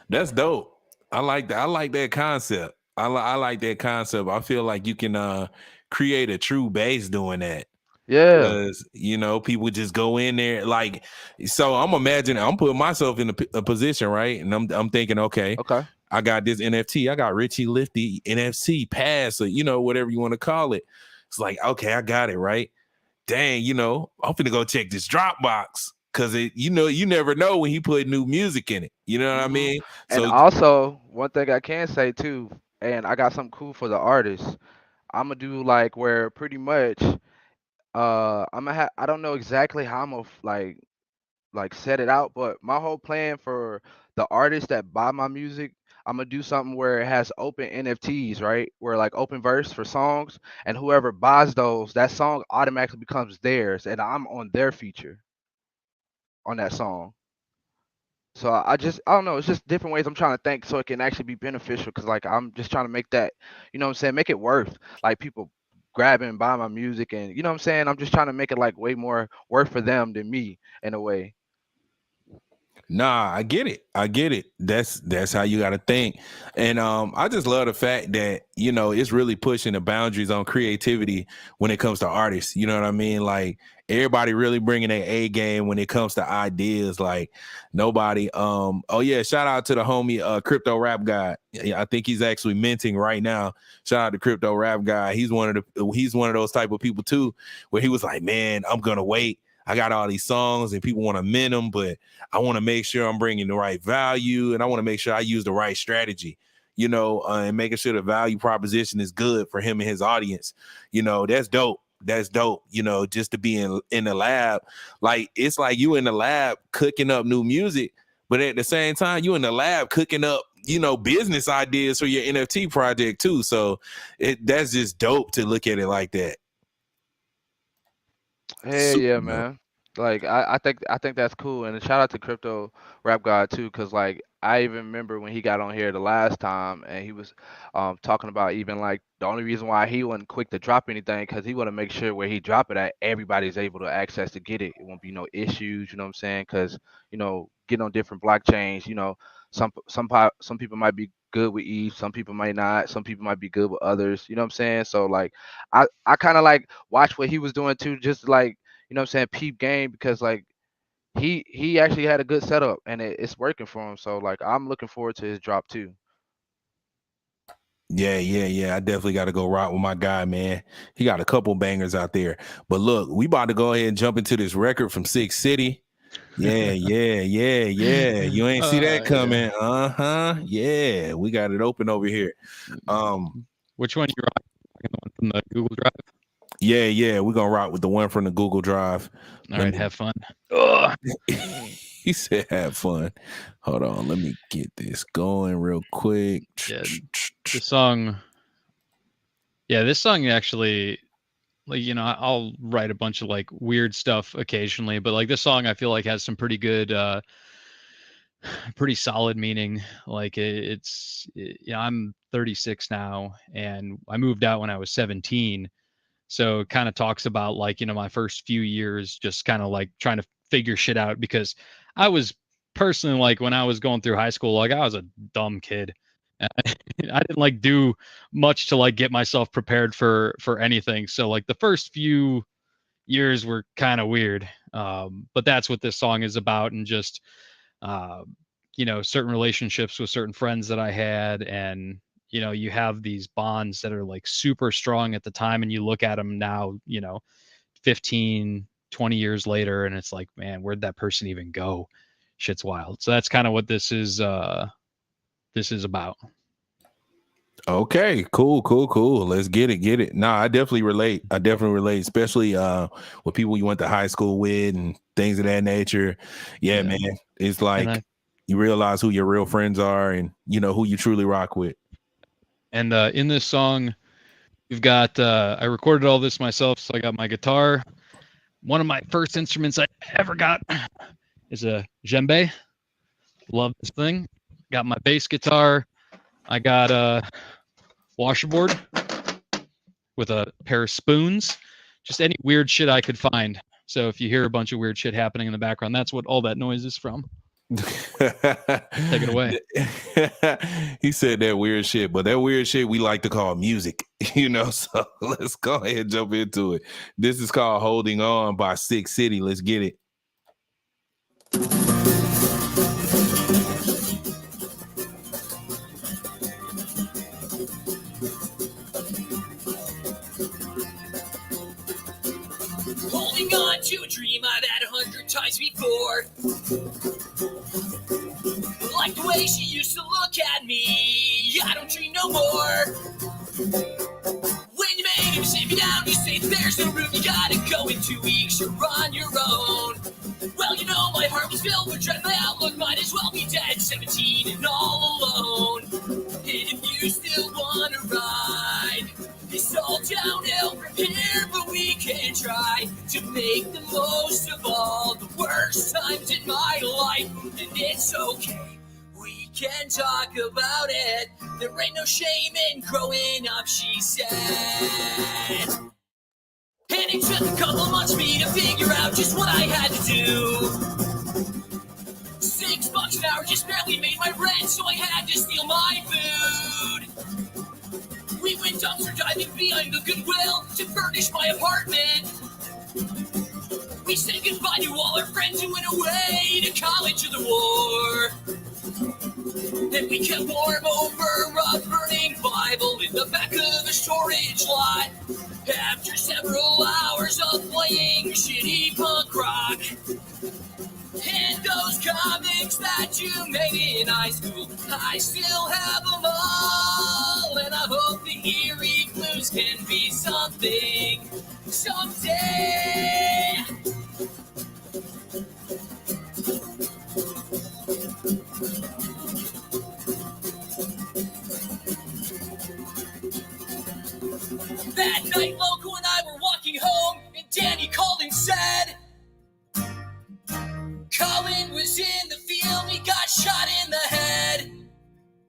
That's dope. I like that. I like that concept. I like that concept. I feel like you can create a true base doing that. Yeah. Because people just go in there like so I'm imagining I'm putting myself in a position, right? And I'm thinking, okay, Okay. I got this NFT, I got Richie Lifty NFC pass, or whatever you want to call it. It's like, okay, I got it, right? Dang, I'm finna go check this Dropbox. Cause you never know when he put new music in it. You know what I Hmm. mean? And So also, one thing I can say too, and I got something cool for the artists. I'm gonna do like where pretty much I don't know exactly how I'm gonna like set it out, but my whole plan for the artists that buy my music, I'm gonna do something where it has open NFTs, right? Where like open verse for songs, and whoever buys those, that song automatically becomes theirs, and I'm on their feature on that song. So I don't know, it's just different ways I'm trying to think so it can actually be beneficial because like I'm just trying to make that, you know what I'm saying, make it worth like people grabbing and buying my music and you know what I'm saying? I'm just trying to make it like way more worth for them than me in a way. Nah, I get it. I get it. That's how you got to think. And I just love the fact that, it's really pushing the boundaries on creativity when it comes to artists. You know what I mean? Like everybody really bringing their A game when it comes to ideas. Like nobody oh yeah, shout out to the homie Crypto Rap Guy. Yeah, I think he's actually minting right now. Shout out to Crypto Rap Guy. He's one of those type of people too where he was like, "Man, I'm going to wait. I got all these songs and people want to mint them, but I want to make sure I'm bringing the right value and I want to make sure I use the right strategy, and making sure the value proposition is good for him and his audience. That's dope. That's dope. Just to be in the lab, like it's like you in the lab cooking up new music, but at the same time, you in the lab cooking up, business ideas for your NFT project too. So that's just dope to look at it like that. Hey, Super yeah, dope. man. Like I think that's cool, and a shout out to Crypto Rap God too, cause like I even remember when he got on here the last time, and he was talking about even like the only reason why he wasn't quick to drop anything, cause he want to make sure where he drop it at everybody's able to access to get it. It won't be no issues, you know what I'm saying? Cause getting on different blockchains, some people might be good with ETH, some people might not, some people might be good with others, you know what I'm saying? So like I kind of like watch what he was doing too, just like you know what I'm saying, peep game because like he actually had a good setup and it's working for him. So like I'm looking forward to his drop too. Yeah, yeah, yeah. I definitely got to go rock with my guy, man. He got a couple bangers out there. But look, we about to go ahead and jump into this record from Six City. Yeah, yeah, yeah, yeah. You ain't see that Yeah. coming. Uh-huh. Yeah, we got it open over here. Which one you rocking? The one from the Google Drive? Yeah, yeah. We're gonna rock with the one from the Google Drive. All Let right, me have fun. Ugh. he said have fun. Hold on, let me get this going real quick. Yeah, this song. Yeah, this song actually, like, I'll write a bunch of like weird stuff occasionally, but like this song I feel like has some pretty good pretty solid meaning. Like I'm 36 now and I moved out when I was 17. So it kind of talks about like, my first few years just kind of like trying to figure shit out because I was personally like when I was going through high school, like I was a dumb kid. I didn't like do much to like get myself prepared for anything. So like the first few years were kind of weird. But that's what this song is about, and just uh, certain relationships with certain friends that I had, and you have these bonds that are like super strong at the time, and you look at them now, 15, 20 years later, and it's like, man, where'd that person even go? Shit's wild. So that's kind of what this is about. Okay, cool, cool, cool. Let's get it, get it. Nah, I definitely relate. I definitely relate, especially with people you went to high school with and things of that nature. Yeah, Yeah. man. It's And like you realize who your real friends are and who you truly rock with. in this song, you've got I recorded all this myself, so I got my guitar. One of my first instruments I ever got is a djembe. Love this thing. Got my bass guitar. I got a washboard with a pair of spoons. Just any weird shit I could find. So if you hear a bunch of weird shit happening in the background, that's what all that noise is from. Take it away. He said that weird shit, but that weird shit we like to call music, So let's go ahead and jump into it. This is called Holding On by Six City. Let's get it. Holding on to a dream I've had 100 times before. Like the way she used to look at me. I don't dream no more. When you made him sit me down, you say there's no room, you gotta go in 2 weeks, you're on your own. Well, you know, my heart was filled with dread, my outlook might as well be dead, 17 and all alone. And if you still wanna ride, it's all downhill from here, but we can try to make the most of all the worst times in my life. And it's okay, we can talk about it. There ain't no shame in growing up, she said. And it took a couple months for me to figure out just what I had to do. $6 an hour just barely made my rent, so I had to steal my food. We went dumpster diving behind the Goodwill to furnish my apartment. We said goodbye to all our friends who went away to college or the war. Then we kept warm over a burning Bible in the back of a storage lot. After several hours of playing shitty punk rock. And those comics that you made in high school, I still have them all. And I hope the eerie blues can be something someday. That night, Loco and I were walking home, and Danny called and said, Colin was in the field, he got shot in the head.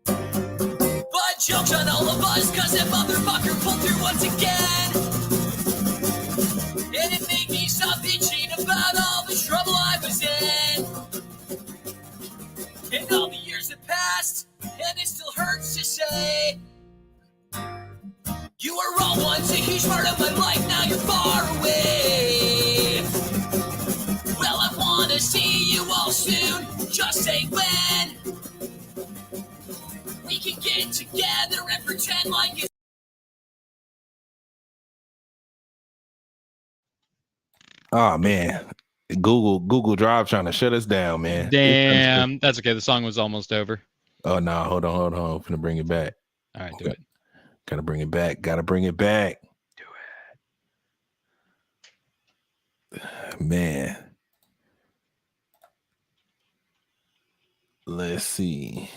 But joke's on all of us, cause that motherfucker pulled through once again. And it made me stop bitching about all the trouble I was in. And all the years have passed, and it still hurts to say, you were all once a huge part of my life, now you're far away. Well, I wanna see you all soon, just say when. We can get together and pretend like it's... Oh man, Google Drive trying to shut us down, man. Damn, that's okay. The song was almost over. Oh no, hold on. I'm gonna bring it back. All right, do it. Gotta bring it back. Do it. Man. Let's see.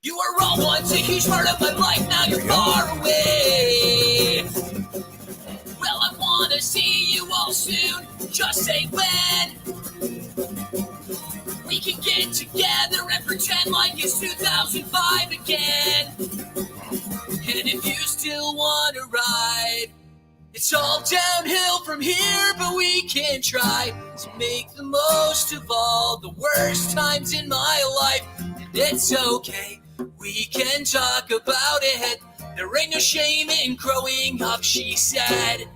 You were all once a huge part of my life, now you're far away. Well, I wanna see you all soon, just say when. We can get together and pretend like it's 2005 again. And if you still wanna ride, it's all downhill from here, but we can try to make the most of all the worst times in my life. And it's okay, we can talk about it. There ain't no shame in growing up, she said.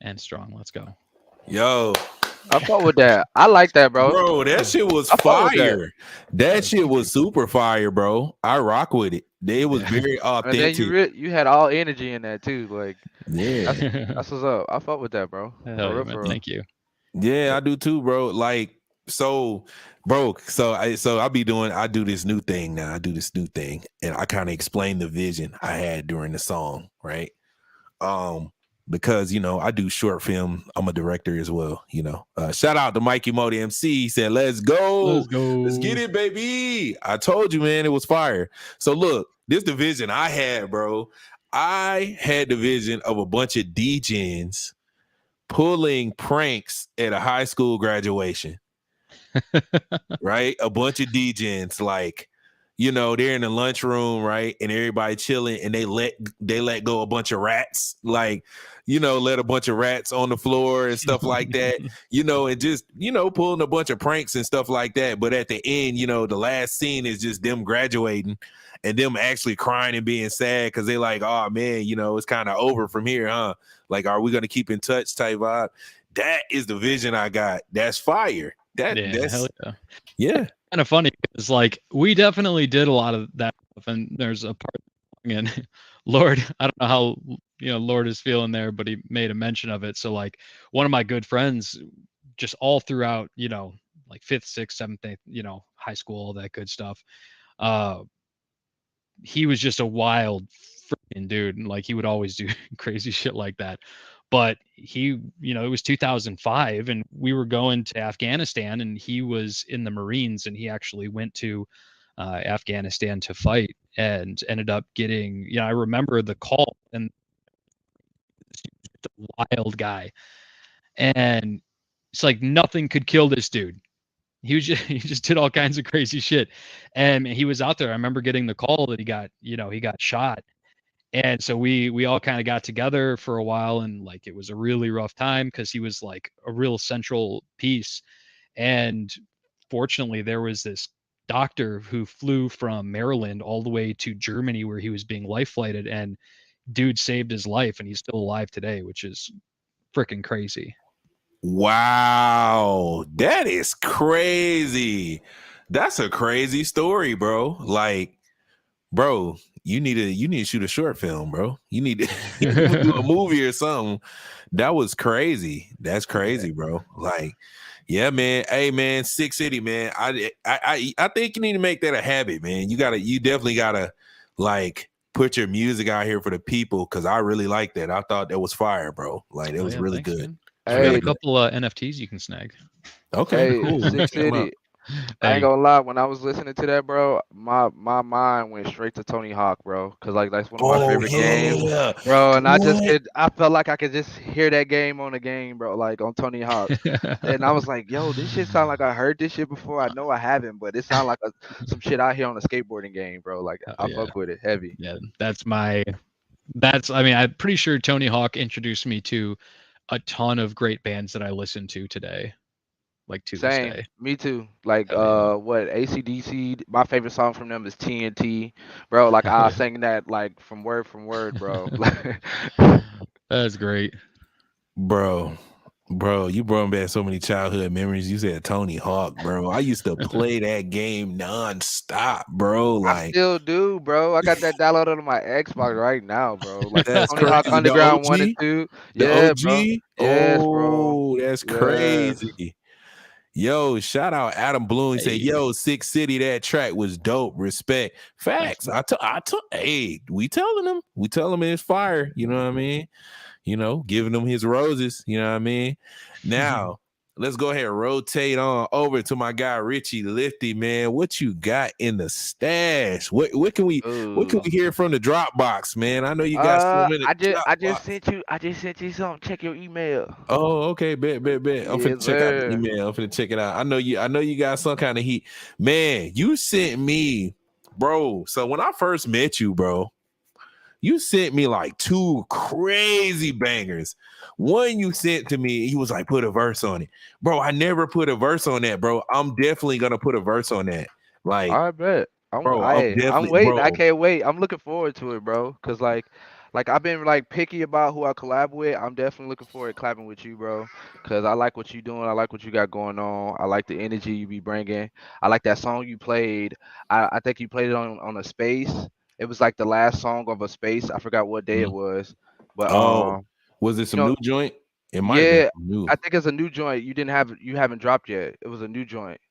And strong, let's go. Yo. I fuck with that. I like that, bro. Bro, that shit was fire. That shit was super fire, bro. I rock with it. It was very authentic. And then you had all energy in that too. Like, yeah, that's what's up. I fuck with that, bro. Hell yeah, man. Thank you. Yeah, I do too, bro. Like, so, bro. I do this new thing now. And I kind of explain the vision I had during the song, right? Because I do short film. I'm a director as well. Shout out to Mikey Modi MC. He said, "Let's go, let's get it, baby." I told you, man, it was fire. So look, this the vision I had, bro. I had the vision of a bunch of DJs pulling pranks at a high school graduation, right? A bunch of DJs, like, they're in the lunchroom, right? And everybody chilling, and they let go a bunch of rats, like, let a bunch of rats on the floor and stuff like that, and just, pulling a bunch of pranks and stuff like that. But at the end, the last scene is just them graduating and them actually crying and being sad because they're like, oh man, it's kind of over from here, huh? Like, are we going to keep in touch type vibe? That is the vision I got. That's fire. That's hell yeah. Kind of funny because like we definitely did a lot of that stuff, and there's a part and Lord, I don't know how Lord is feeling there, but he made a mention of it. So like one of my good friends, just all throughout, like 5th, 6th, 7th, 8th, high school, all that good stuff. he was just a wild freaking dude, and like he would always do crazy shit like that. But he, it was 2005, and we were going to Afghanistan, and he was in the Marines, and he actually went to Afghanistan to fight, and ended up getting. I remember the call, and the wild guy, and it's like nothing could kill this dude. He just did all kinds of crazy shit, and he was out there. I remember getting the call that he got shot, and so we all kind of got together for a while, and like it was a really rough time because he was like a real central piece. And fortunately, there was this doctor who flew from Maryland all the way to Germany where he was being life flighted, and dude saved his life, and he's still alive today, which is freaking crazy. Wow, that is crazy. That's a crazy story, bro. Like, bro, you need to shoot a short film, bro. You need to do a movie or something. That was crazy. That's crazy, bro. Like, yeah, man. Hey, man, Sick City, man. I think you need to make that a habit, man. You definitely gotta like put your music out here for the people, because I really like that. I thought that was fire, bro. Like, it was really thanks, good. Man. I got a couple NFTs you can snag. Okay, cool. Sick City. I ain't gonna lie, when I was listening to that, bro, my mind went straight to Tony Hawk, bro, because like that's one of my favorite games, bro. And I felt like I could just hear that game on the game, bro, like on Tony Hawk. And I was like, yo, this shit sound like I heard this shit before. I know I haven't, but it sound like some shit out here on a skateboarding game, bro. Like I fuck with it heavy. Yeah, I'm pretty sure Tony Hawk introduced me to a ton of great bands that I listen to today. Like to Same. this day. Me too. Like what AC/DC, my favorite song from them is TNT, bro. Like I sang that like from word, bro. That's great. Bro, you brought back so many childhood memories. You said Tony Hawk, bro. I used to play that game nonstop, bro. Like, I still do, bro. I got that downloaded on my Xbox right now, bro. Like that's Tony Hawk crazy. Underground 1 and 2. Yeah, OG? bro. Yes, bro. That's crazy. Yo, shout out Adam Bloom. He said, yo, Sick City, that track was dope. Respect. Facts. Hey, we telling him it's fire. You know what I mean? Giving him his roses. You know what I mean? Now, let's go ahead and rotate on over to my guy Richie Lifty, man. What you got in the stash? What can we hear from the Dropbox, man? I know you got some in the Dropbox. I just sent you something. Check your email. Oh, okay. Bet. I'm finna check out the email. I'm finna check it out. I know you got some kind of heat. Man, you sent me, bro. So when I first met you, bro, you sent me like 2 crazy bangers. One you sent to me, you was like, put a verse on it. Bro, I never put a verse on that, bro. I'm definitely gonna put a verse on that. Like, I bet. I'm waiting. bro. I can't wait. I'm looking forward to it, bro. Cause like I've been like picky about who I collab with. I'm definitely looking forward to collabing with you, bro. Cause I like what you doing. I like what you got going on. I like the energy you be bringing. I like that song you played. I think you played it on a space. It was like the last song of a space. I forgot what day it was. But was it some new joint? It might be new. I think it's a new joint. You haven't dropped yet. It was a new joint.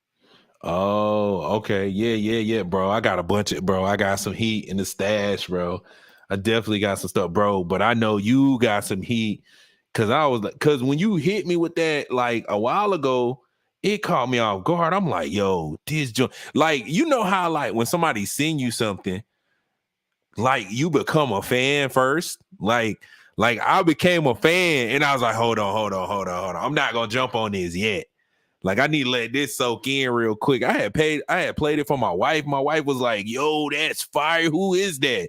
Oh, okay. Yeah, bro. I got a bunch of, bro. I got some heat in the stash, bro. I definitely got some stuff, bro. But I know you got some heat, because when you hit me with that like a while ago, it caught me off guard. I'm like, yo, this joint, like, how like when somebody sing you something, like you become a fan first, like I became a fan, and I was like, hold on. I'm not gonna jump on this yet. Like, I need to let this soak in real quick. I had played it for my wife. My wife was like, yo, that's fire. Who is that?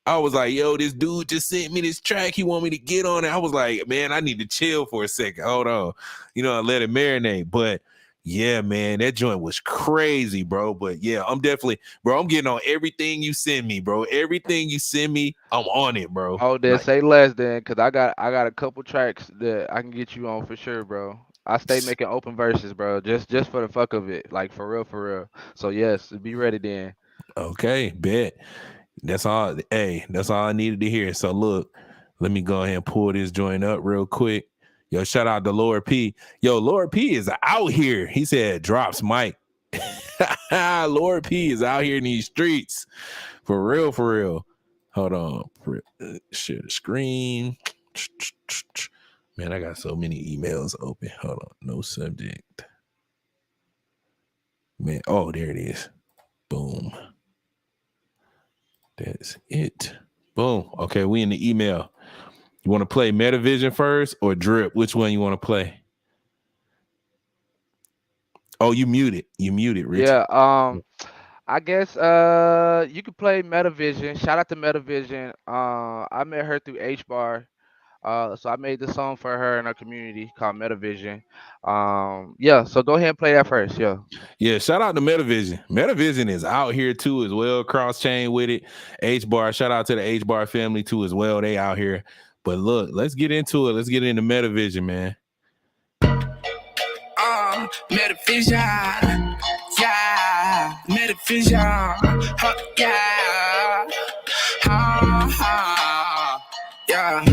I was like, yo, this dude just sent me this track. He want me to get on it. I was like, man, I need to chill for a second. Hold on. Let it marinate. But yeah, man, that joint was crazy, bro. But yeah, I'm definitely, bro, I'm getting on everything you send me, bro. Everything you send me, I'm on it, bro. Oh, then say less then, because I got a couple tracks that I can get you on for sure, bro. I stay making open verses, bro, just for the fuck of it, like for real. So yes, be ready then. Okay, bet. That's all. Hey, that's all I needed to hear. So look, let me go ahead and pull this joint up real quick. Yo, shout out to Lord P. Yo, Lord P is out here. He said drops Mike. Lord P is out here in these streets. For real, for real. Hold on. Share the screen. Man, I got so many emails open. Hold on. No subject. Man, oh, there it is. Boom. That's it. Boom. Okay, we in the email. You want to play Metavision first or Drip? Which one you want to play? Oh, you muted. You muted, Richie. Yeah. I guess you could play Metavision. Shout out to Metavision. I met her through H Bar. So I made the song for her in our community called Metavision. Yeah. So go ahead and play that first. Yeah. Yeah, shout out to Metavision. Metavision is out here too as well, cross chain with it. H Bar, shout out to the H Bar family too as well. They out here. But look, let's get into it. Let's get into Metavision, man. Metavision, yeah, Metavision, yeah, yeah.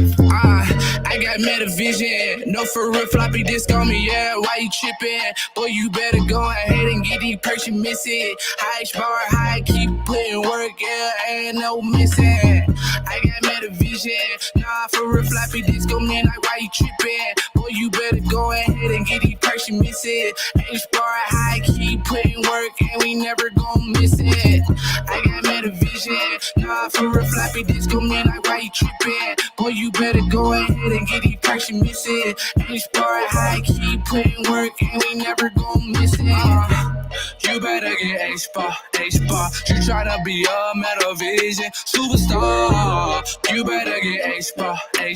I got Metavision, no for real floppy disk on me, yeah. Why you tripping? Boy, you better go ahead and get these perks you missing. High bar, high, keep putting work, yeah, ain't no missing. I got Metavision, nah, for real floppy disk on me, like why you tripping? Boy, you better go ahead and get these perks you missing. H bar, high, keep putting work, and we never gon' miss it. I got Metavision, nah, for real floppy disk on me, like why you tripping? Boy, you better go ahead and get these perks you missing. H bar, high, keep putting work, and we never gon' miss it. You better get H-Bar. You tryna be a Metavision superstar. You better get H-Bar. You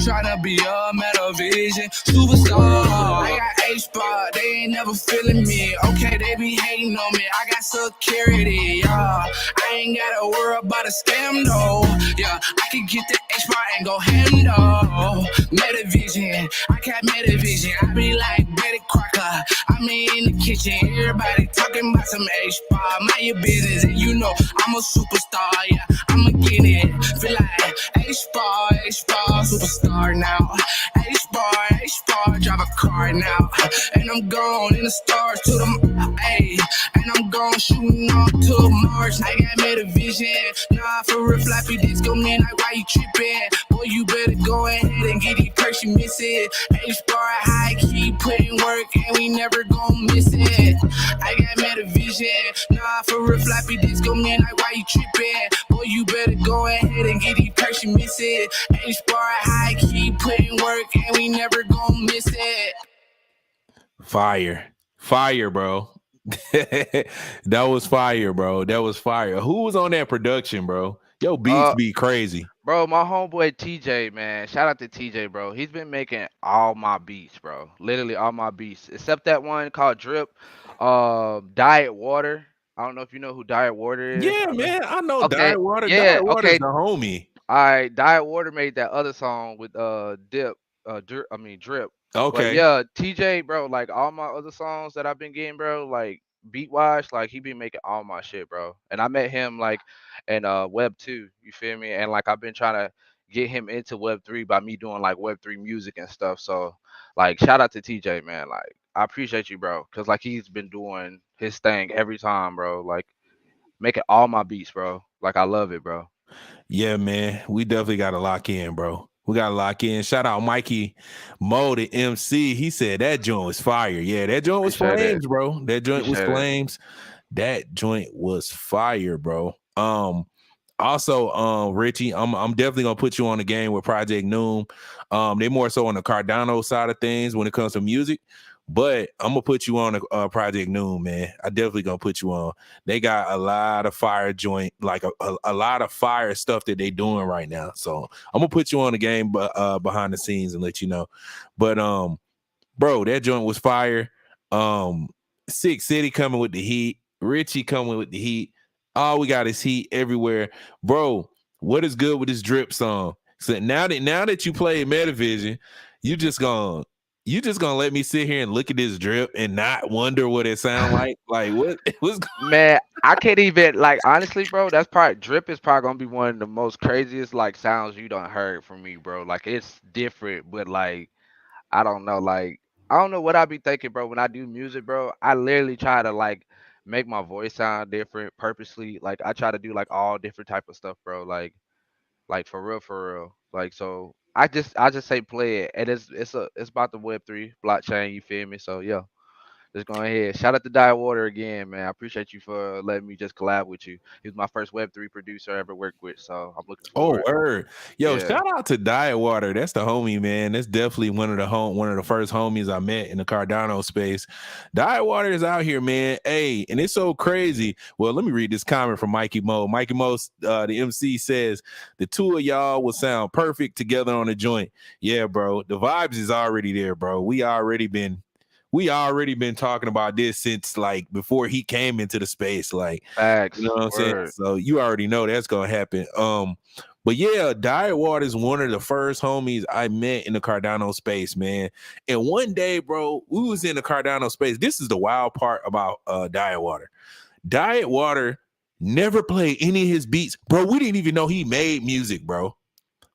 tryna be a Metavision superstar. I got H-Bar, they ain't never feeling me. Okay, they be hating on me, I got security, yeah. I ain't gotta worry about a scam, though. Yeah, I can get the H-Bar and go ham, though. Metavision, I got Metavision. I be like Betty Crocker, I mean in the kitchen, everybody talking about some H-Bar. Mind your business, and you know I'm a superstar, yeah, I'ma get it. Feel like H-Bar, superstar now. H-Bar, drive a car now. And I'm gone in the stars to the, ayy. And I'm gone shooting off to Mars. I got Metavision, nah, for real floppy disk on me, like why you tripping? Boy, you better go ahead and get these perks you missing. H-Bar, high, keep putting work, and we never gon' miss it. I got Metavision, nah, for real floppy disk on me, like why you tripping? Boy, you better go ahead and get these perks you missing. H-Bar, high, keep putting work, and we never gon' miss it. Fire. Fire, bro. That was fire, bro. That was fire. Who was on that production, bro? Yo, beats Uh, be crazy. Bro, my homeboy TJ, man. Shout out to TJ, bro. He's been making all my beats, bro. Literally all my beats, except that one called Drip. Diet Water. I don't know if you know who Diet Water is. Yeah, man. I know Okay, Diet Water. yeah, Diet Water's okay. the homie. All right, Diet Water made that other song with Drip. But Okay. yeah, TJ, bro, like all my other songs that I've been getting, bro, like beat wise, like he been making all my shit, bro. And I met him like in Web 2, you feel me? And like I've been trying to get him into Web 3 by me doing like Web 3 music and stuff. So like shout out to TJ, man. Like I appreciate you, bro, cuz like he's been doing his thing every time, bro. Like making all my beats, bro. Like I love it, bro. Yeah, man. We definitely got to lock in, bro. We got to lock in. Shout out Mikey Mo, the MC. He said that joint was fire. Yeah, that joint was Appreciate it. flames, bro. That joint was Appreciate it. flames. That joint was fire, bro. Also, Richie, I'm definitely gonna put you on the game with Project Noom. They more so on the Cardano side of things when it comes to music, but I'm gonna put you on the Project Noom, man. I definitely gonna put you on. They got a lot of fire joint, like a lot of fire stuff that they doing right now. So I'm gonna put you on the game, behind the scenes and let you know. But bro, that joint was fire. Um, Six City coming with the heat. Richie coming with the heat. All we got is heat everywhere, bro. What is good with this drip song? So now that you play Metavision, you just gonna let me sit here and look at this drip and not wonder what it sound like? Like what? What's Man, I can't even like honestly, bro. That's probably Drip is probably gonna be one of the most craziest like sounds you done heard from me, bro. Like it's different, but like I don't know, like I don't know what I be thinking, bro. When I do music, bro, I literally try to like make my voice sound different purposely. Like I try to do like all different type of stuff, bro. Like for real. Like so I just say play it. And it's about the Web3 blockchain, you feel me? So yeah. Just go ahead. Shout out to Die Water again, man. I appreciate you for letting me just collab with you. He was my first Web3 producer I ever worked with, so I'm looking Oh, forward. word. Yo, Yeah, shout out to Diet Water. That's the homie, man. That's definitely one of the first homies I met in the Cardano space. Diet Water is out here, man. Hey, and it's so crazy. Well, let me read this comment from Mikey Mo. Mikey Mo, the MC says the two of y'all will sound perfect together on a joint. Yeah, bro. The vibes is already there, bro. We already been talking about this since like before he came into the space. Like, you know facts. what I'm saying? Word. So you already know that's gonna happen. But yeah, Diet Water is one of the first homies I met in the Cardano space, man. And one day, bro, we was in the Cardano space. This is the wild part about Diet Water. Diet Water never played any of his beats, bro. We didn't even know he made music, bro.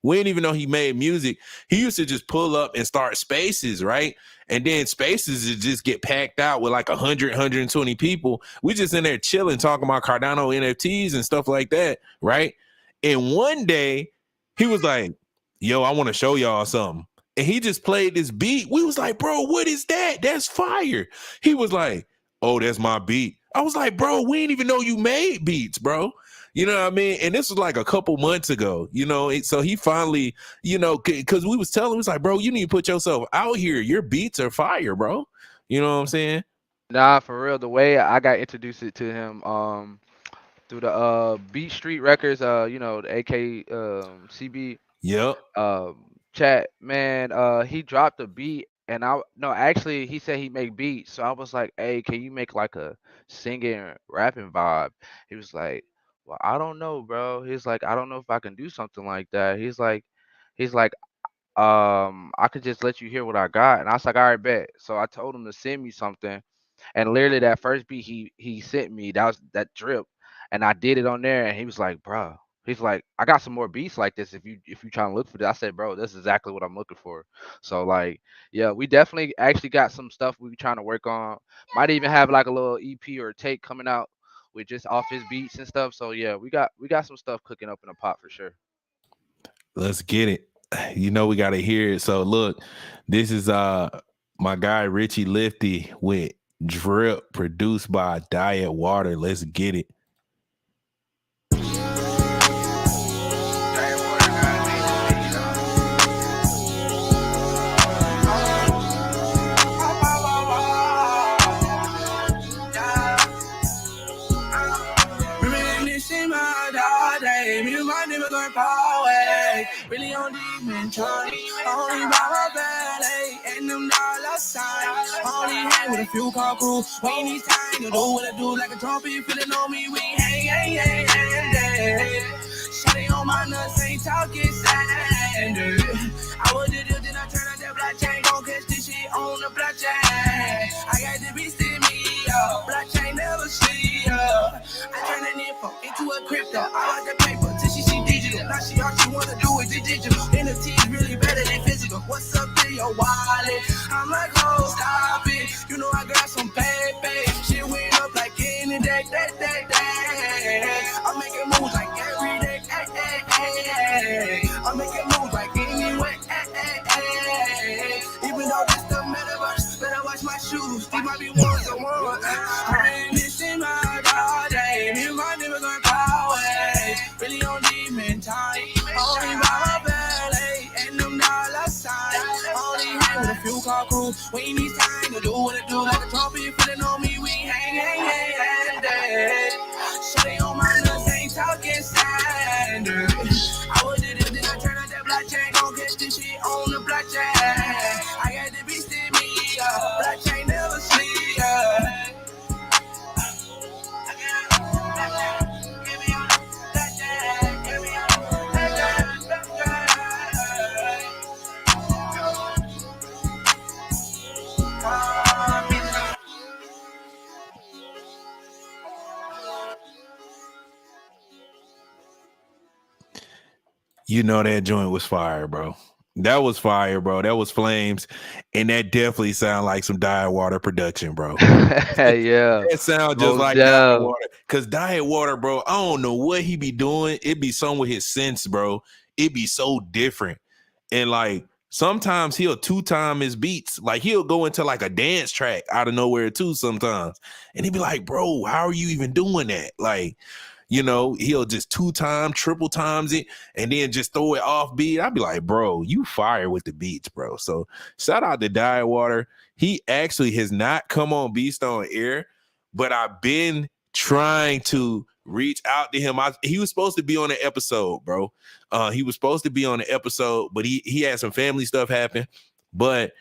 We didn't even know he made music. He used to just pull up and start spaces, right? And then spaces would just get packed out with like 100, 120 people. We just in there chilling, talking about Cardano NFTs and stuff like that, right? And one day he was like, yo, I want to show y'all something. And he just played this beat. We was like, bro, what is that? That's fire. He was like, oh, that's my beat. I was like, bro, we didn't even know you made beats, bro. You know what I mean? And this was like a couple months ago, you know. So he finally, you know, because we was telling him, it's like, bro, you need to put yourself out here. Your beats are fire, bro. You know what I'm saying? Nah, for real. The way I got introduced it to him, through the Beat Street Records, the AK CB Yep. chat, man. He dropped a beat, and I no, actually, he said he make beats. So I was like, hey, can you make like a singing, rapping vibe? He was like, well, I don't know, bro. He's like, I don't know if I can do something like that. He's like, I could just let you hear what I got, and I was like, all right, bet. So I told him to send me something, and literally that first beat he sent me, that was that drip, and I did it on there, and he was like, bro. He's like, I got some more beats like this if you trying to look for this. I said, bro, this is exactly what I'm looking for. So like, yeah, we definitely actually got some stuff we trying to work on. Might even have like a little EP or a tape coming out with just off his beats and stuff. So yeah, we got some stuff cooking up in a pot for sure. Let's get it. You know we gotta hear it. So look, this is my guy Richie Lifty with Drip, produced by Diet Water. Let's get it. Really on demon Charlie, only by my belly, and them dollar signs. Only hang with a few car crew. We need time to do what I do, like a trumpet feeling on me. We hang. Shawty on my nuts, ain't talking standard. I was the deal, then I turn out that blockchain, gon' catch this shit on the blockchain. I got the beast in me, blockchain never sleep. I turn an info into a crypto, I like the paper till she see digital. Now all she wanna do is digital. NFT is really better than physical. What's up to your wallet? I'm like, oh, stop it. You know I got some baby. Shit went up like any day. I'm making moves like every day. I'm making moves like anyway. Even though this the metaverse, better watch my shoes. These might be ones on one. I'm this in my body. Me and my niggas on power. Really on demon time. Only by my belly and them dollar signs. Only hang with a few car crew. We need time to do what I do. Like a trumpet feeling on me. We hang. Shawty on my nuts, ain't talking standard. I was the deal, then I turn out that blockchain. Gon' catch this shit on the blockchain. I got the beast in me, blockchain never sleep. You know that joint was fire, bro. That was fire, bro. That was flames, and that definitely sound like some Diet Water production, bro. Yeah, It sound just most like Diet deaf. Water. Cause Diet Water, bro, I don't know what he be doing. It be some with his sense, bro. It be so different. And like sometimes he'll two-time his beats. Like he'll go into like a dance track out of nowhere too sometimes. And he'd be like, bro, how are you even doing that? Like, you know, he'll just two-time, triple times it, and then just throw it off beat. I'd be like, bro, you fire with the beats, bro. So shout out to Diet Water. He actually has not come on Beast on Air, but I've been trying to reach out to him. He was supposed to be on the episode, bro. He was supposed to be on the episode, but he had some family stuff happen. But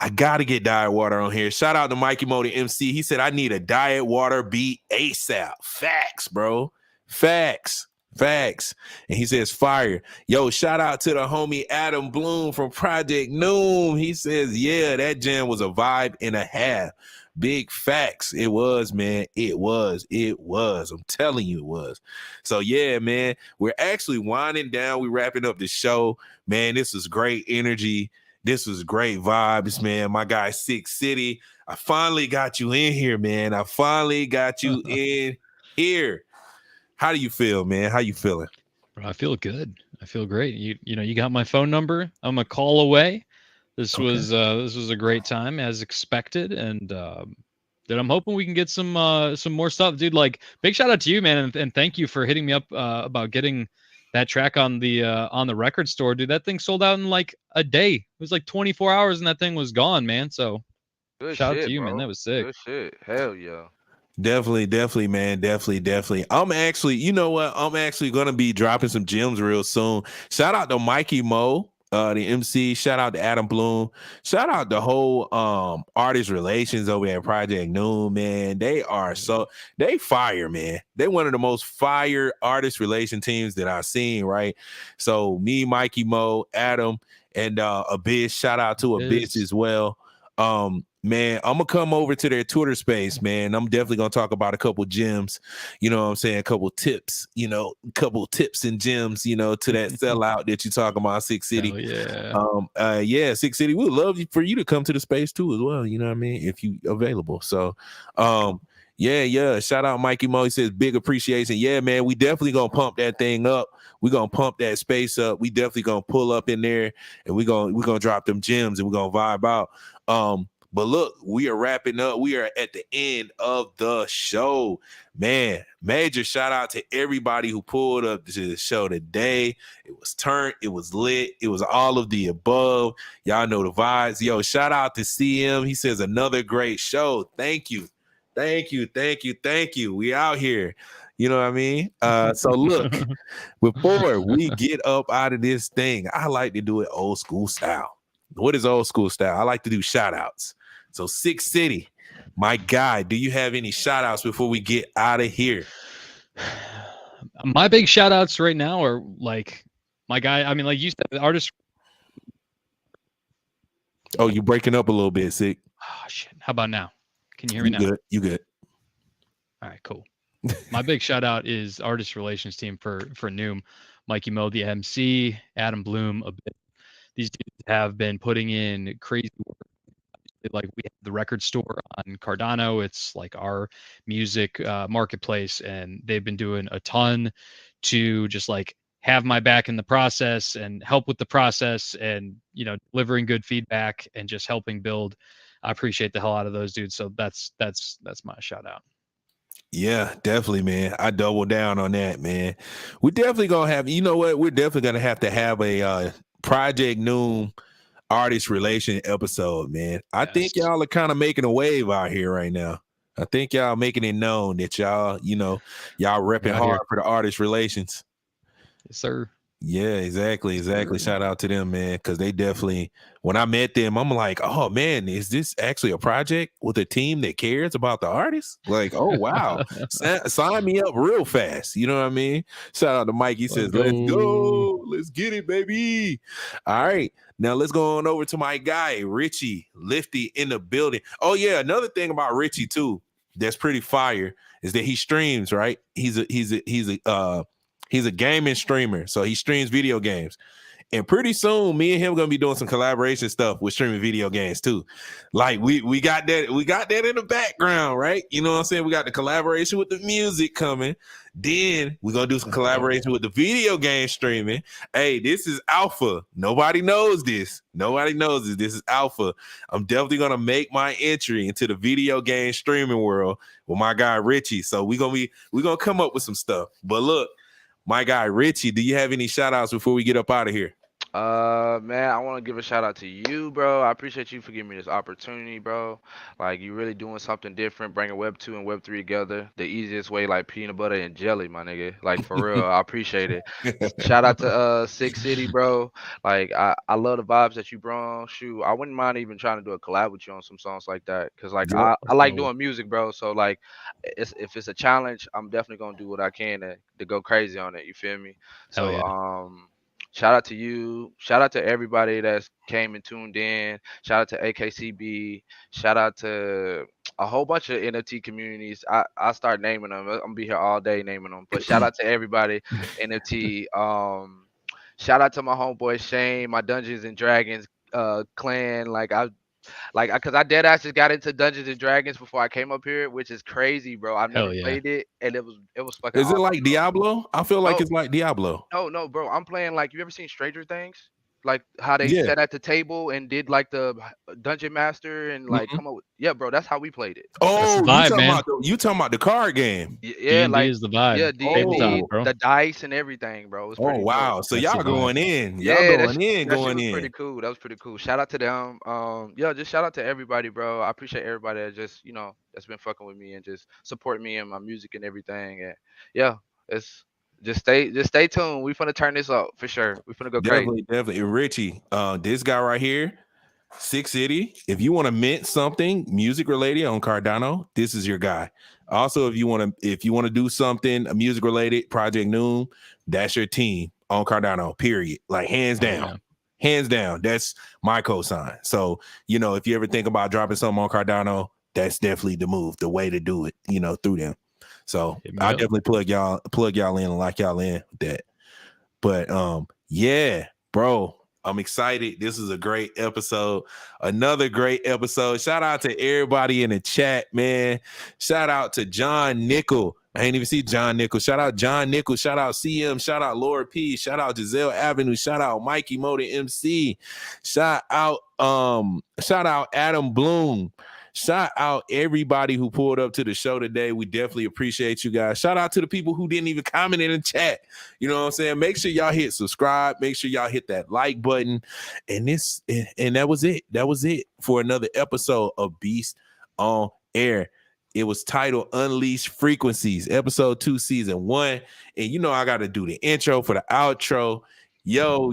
I gotta get Diet Water on here. Shout out to Mikey Mo, the MC. He said I need a Diet Water beat ASAP. Facts, bro. Facts. Facts. And he says fire. Yo, shout out to the homie Adam Bloom from Project Noom. He says, yeah, that jam was a vibe and a half. Big facts. It was, man. It was. I'm telling you it was. So yeah, man. We're actually winding down. We're wrapping up the show. Man, this was great energy. This was great vibes, man. My guy, Six City. I finally got you in here, man. I finally got you in here. How do you feel, man? How you feeling? Bro, I feel good. I feel great. You know, you got my phone number. I'm a call away. This was a great time as expected, and dude, I'm hoping we can get some more stuff, dude. Like, big shout out to you, man, and thank you for hitting me up about getting that track on the record store, dude. That thing sold out in like a day. It was like 24 hours, and that thing was gone, man. So, Good shout out to shit, you, man. bro. That was sick. Good shit. Hell yeah. Definitely, man. Definitely. I'm actually, you know what? I'm actually gonna be dropping some gems real soon. Shout out to Mikey Mo, the MC. Shout out to Adam Bloom. Shout out the whole artist relations over at Project Noon, man. They are they fire, man. They one of the most fire artist relation teams that I've seen, right? So me, Mikey Mo, Adam, and Abyss. Shout out to Abyss as well. Man, I'm gonna come over to their Twitter space, man. I'm definitely gonna talk about a couple gems, you know what I'm saying? A couple tips, a couple tips and gems, to that sellout that you talking about, Six City. Yeah. Six City, we would love for you to come to the space too as well, you know what I mean? If you available. So yeah. Shout out Mikey Mo. He says big appreciation. Yeah, man, we definitely gonna pump that thing up. We're gonna pump that space up. We definitely gonna pull up in there and we're gonna drop them gems and we're gonna vibe out. But look, we are wrapping up. We are at the end of the show. Man, major shout out to everybody who pulled up to the show today. It was turned, it was lit, it was all of the above. Y'all know the vibes. Yo, shout out to CM. He says another great show. Thank you. We out here. You know what I mean? So look, before we get up out of this thing, I like to do it old school style. What is old school style? I like to do shout outs. So Six City, my guy, do you have any shout outs before we get out of here? My big shout outs right now are like my guy. I mean, like you said, the artist. Oh, you breaking up a little bit, Sick. Oh, shit. How about now? Can you hear me now? You good. All right, cool. My big shout out is artist relations team for Noom, Mikey Mo, the MC, Adam Bloom. These dudes have been putting in crazy work. Like we have the record store on Cardano. It's like our music marketplace, and they've been doing a ton to just like have my back in the process and help with the process, and delivering good feedback and just helping build. I appreciate the hell out of those dudes. So that's my shout out. Yeah, definitely, man. I double down on that, man. We're definitely gonna have. You know what? We're definitely gonna have to have a Project Noon artist relation episode, man. I think y'all are kind of making a wave out here right now. I think y'all making it known that y'all repping hard for the artist relations. Yes, sir. Yeah, exactly. Shout out to them, man, because they definitely, when I met them, I'm like, oh man, is this actually a project with a team that cares about the artist? Like, oh wow, sign me up real fast. You know what I mean? Shout out to Mike. He says, let's go, let's get it, baby. All right, now let's go on over to my guy Richie Lifty in the building. Oh yeah, another thing about Richie too that's pretty fire is that he streams. Right, he's a gaming streamer, so he streams video games. And pretty soon, me and him gonna be doing some collaboration stuff with streaming video games too. Like we got that in the background, right? You know what I'm saying? We got the collaboration with the music coming. Then we're gonna do some collaboration with the video game streaming. Hey, this is alpha. Nobody knows this. Nobody knows this. This is alpha. I'm definitely gonna make my entry into the video game streaming world with my guy Richie. So we're gonna come up with some stuff. But look, my guy Richie, do you have any shout outs before we get up out of here? Man, I want to give a shout out to you, bro. I appreciate you for giving me this opportunity, bro. Like, you really doing something different, bringing Web 2 and Web 3 together the easiest way, like peanut butter and jelly, my nigga. Like, for real, I appreciate it. Shout out to Six City, bro. Like, I love the vibes that you brought. Shoot, I wouldn't mind even trying to do a collab with you on some songs like that, cause like Yep. I like doing music, bro. So like, if it's a challenge, I'm definitely gonna do what I can to go crazy on it. You feel me? Hell So yeah. shout out to you. Shout out to everybody that's came and tuned in. Shout out to AKCB. Shout out to a whole bunch of NFT communities. I start naming them. I'm gonna be here all day naming them. But shout out to everybody, NFT. Shout out to my homeboy Shane, my Dungeons and Dragons clan. Cause I dead ass just got into Dungeons and Dragons before I came up here, which is crazy, bro. I've never Hell yeah. played it, and it was fucking Is it awesome, like bro. Diablo? I feel like No, it's like Diablo. no, bro. I'm playing like you ever seen Stranger Things? Like how they Yeah. sat at the table and did like the dungeon master and like Mhm. come up with yeah, bro. That's how we played it. That's the Oh, vibe, man. you talking about the card game? Yeah, D&D like is the vibe. yeah, Tabletop, D&D, bro. the dice and everything, bro. It was Oh pretty dope. wow. So That's the y'all vibe. going in. Y'all Yeah, going in, that shit going was in. pretty cool. That was pretty cool. Shout out to them. Yeah, just shout out to everybody, bro. I appreciate everybody that just that's been fucking with me and just support me and my music and everything. And yeah, it's just stay tuned. We finna turn this up for sure. We finna go crazy. Definitely. And Richie, this guy right here, Six City. If you want to mint something music related on Cardano, this is your guy. Also, if you want to do something music related, Project Noon, that's your team on Cardano. Period. Like hands down. Yeah. Hands down. That's my cosign. So, if you ever think about dropping something on Cardano, that's definitely the move, the way to do it, through them. So I definitely plug y'all in and lock y'all in with that. But yeah, bro, I'm excited. This is a great episode. Another great episode. Shout out to everybody in the chat, man. Shout out to John Nickel. I ain't even see John Nickel. Shout out John Nickel. Shout out CM. Shout out Laura P. Shout out Giselle Avenue. Shout out Mikey Motor MC. Shout out Adam Bloom. Shout out everybody who pulled up to the show today. We definitely appreciate you guys. Shout out to the people who didn't even comment in the chat. You know what I'm saying? Make sure y'all hit subscribe. Make sure y'all hit that like button. And that was it. That was it for another episode of Beast on Air. It was titled Unleash Frequencies, episode 2, season 1. And I got to do the intro for the outro. Yo,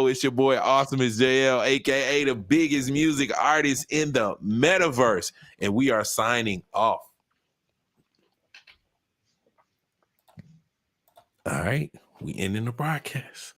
it's your boy Awesomeisjayell, aka the biggest music artist in the metaverse. And we are signing off. All right, we ending the broadcast.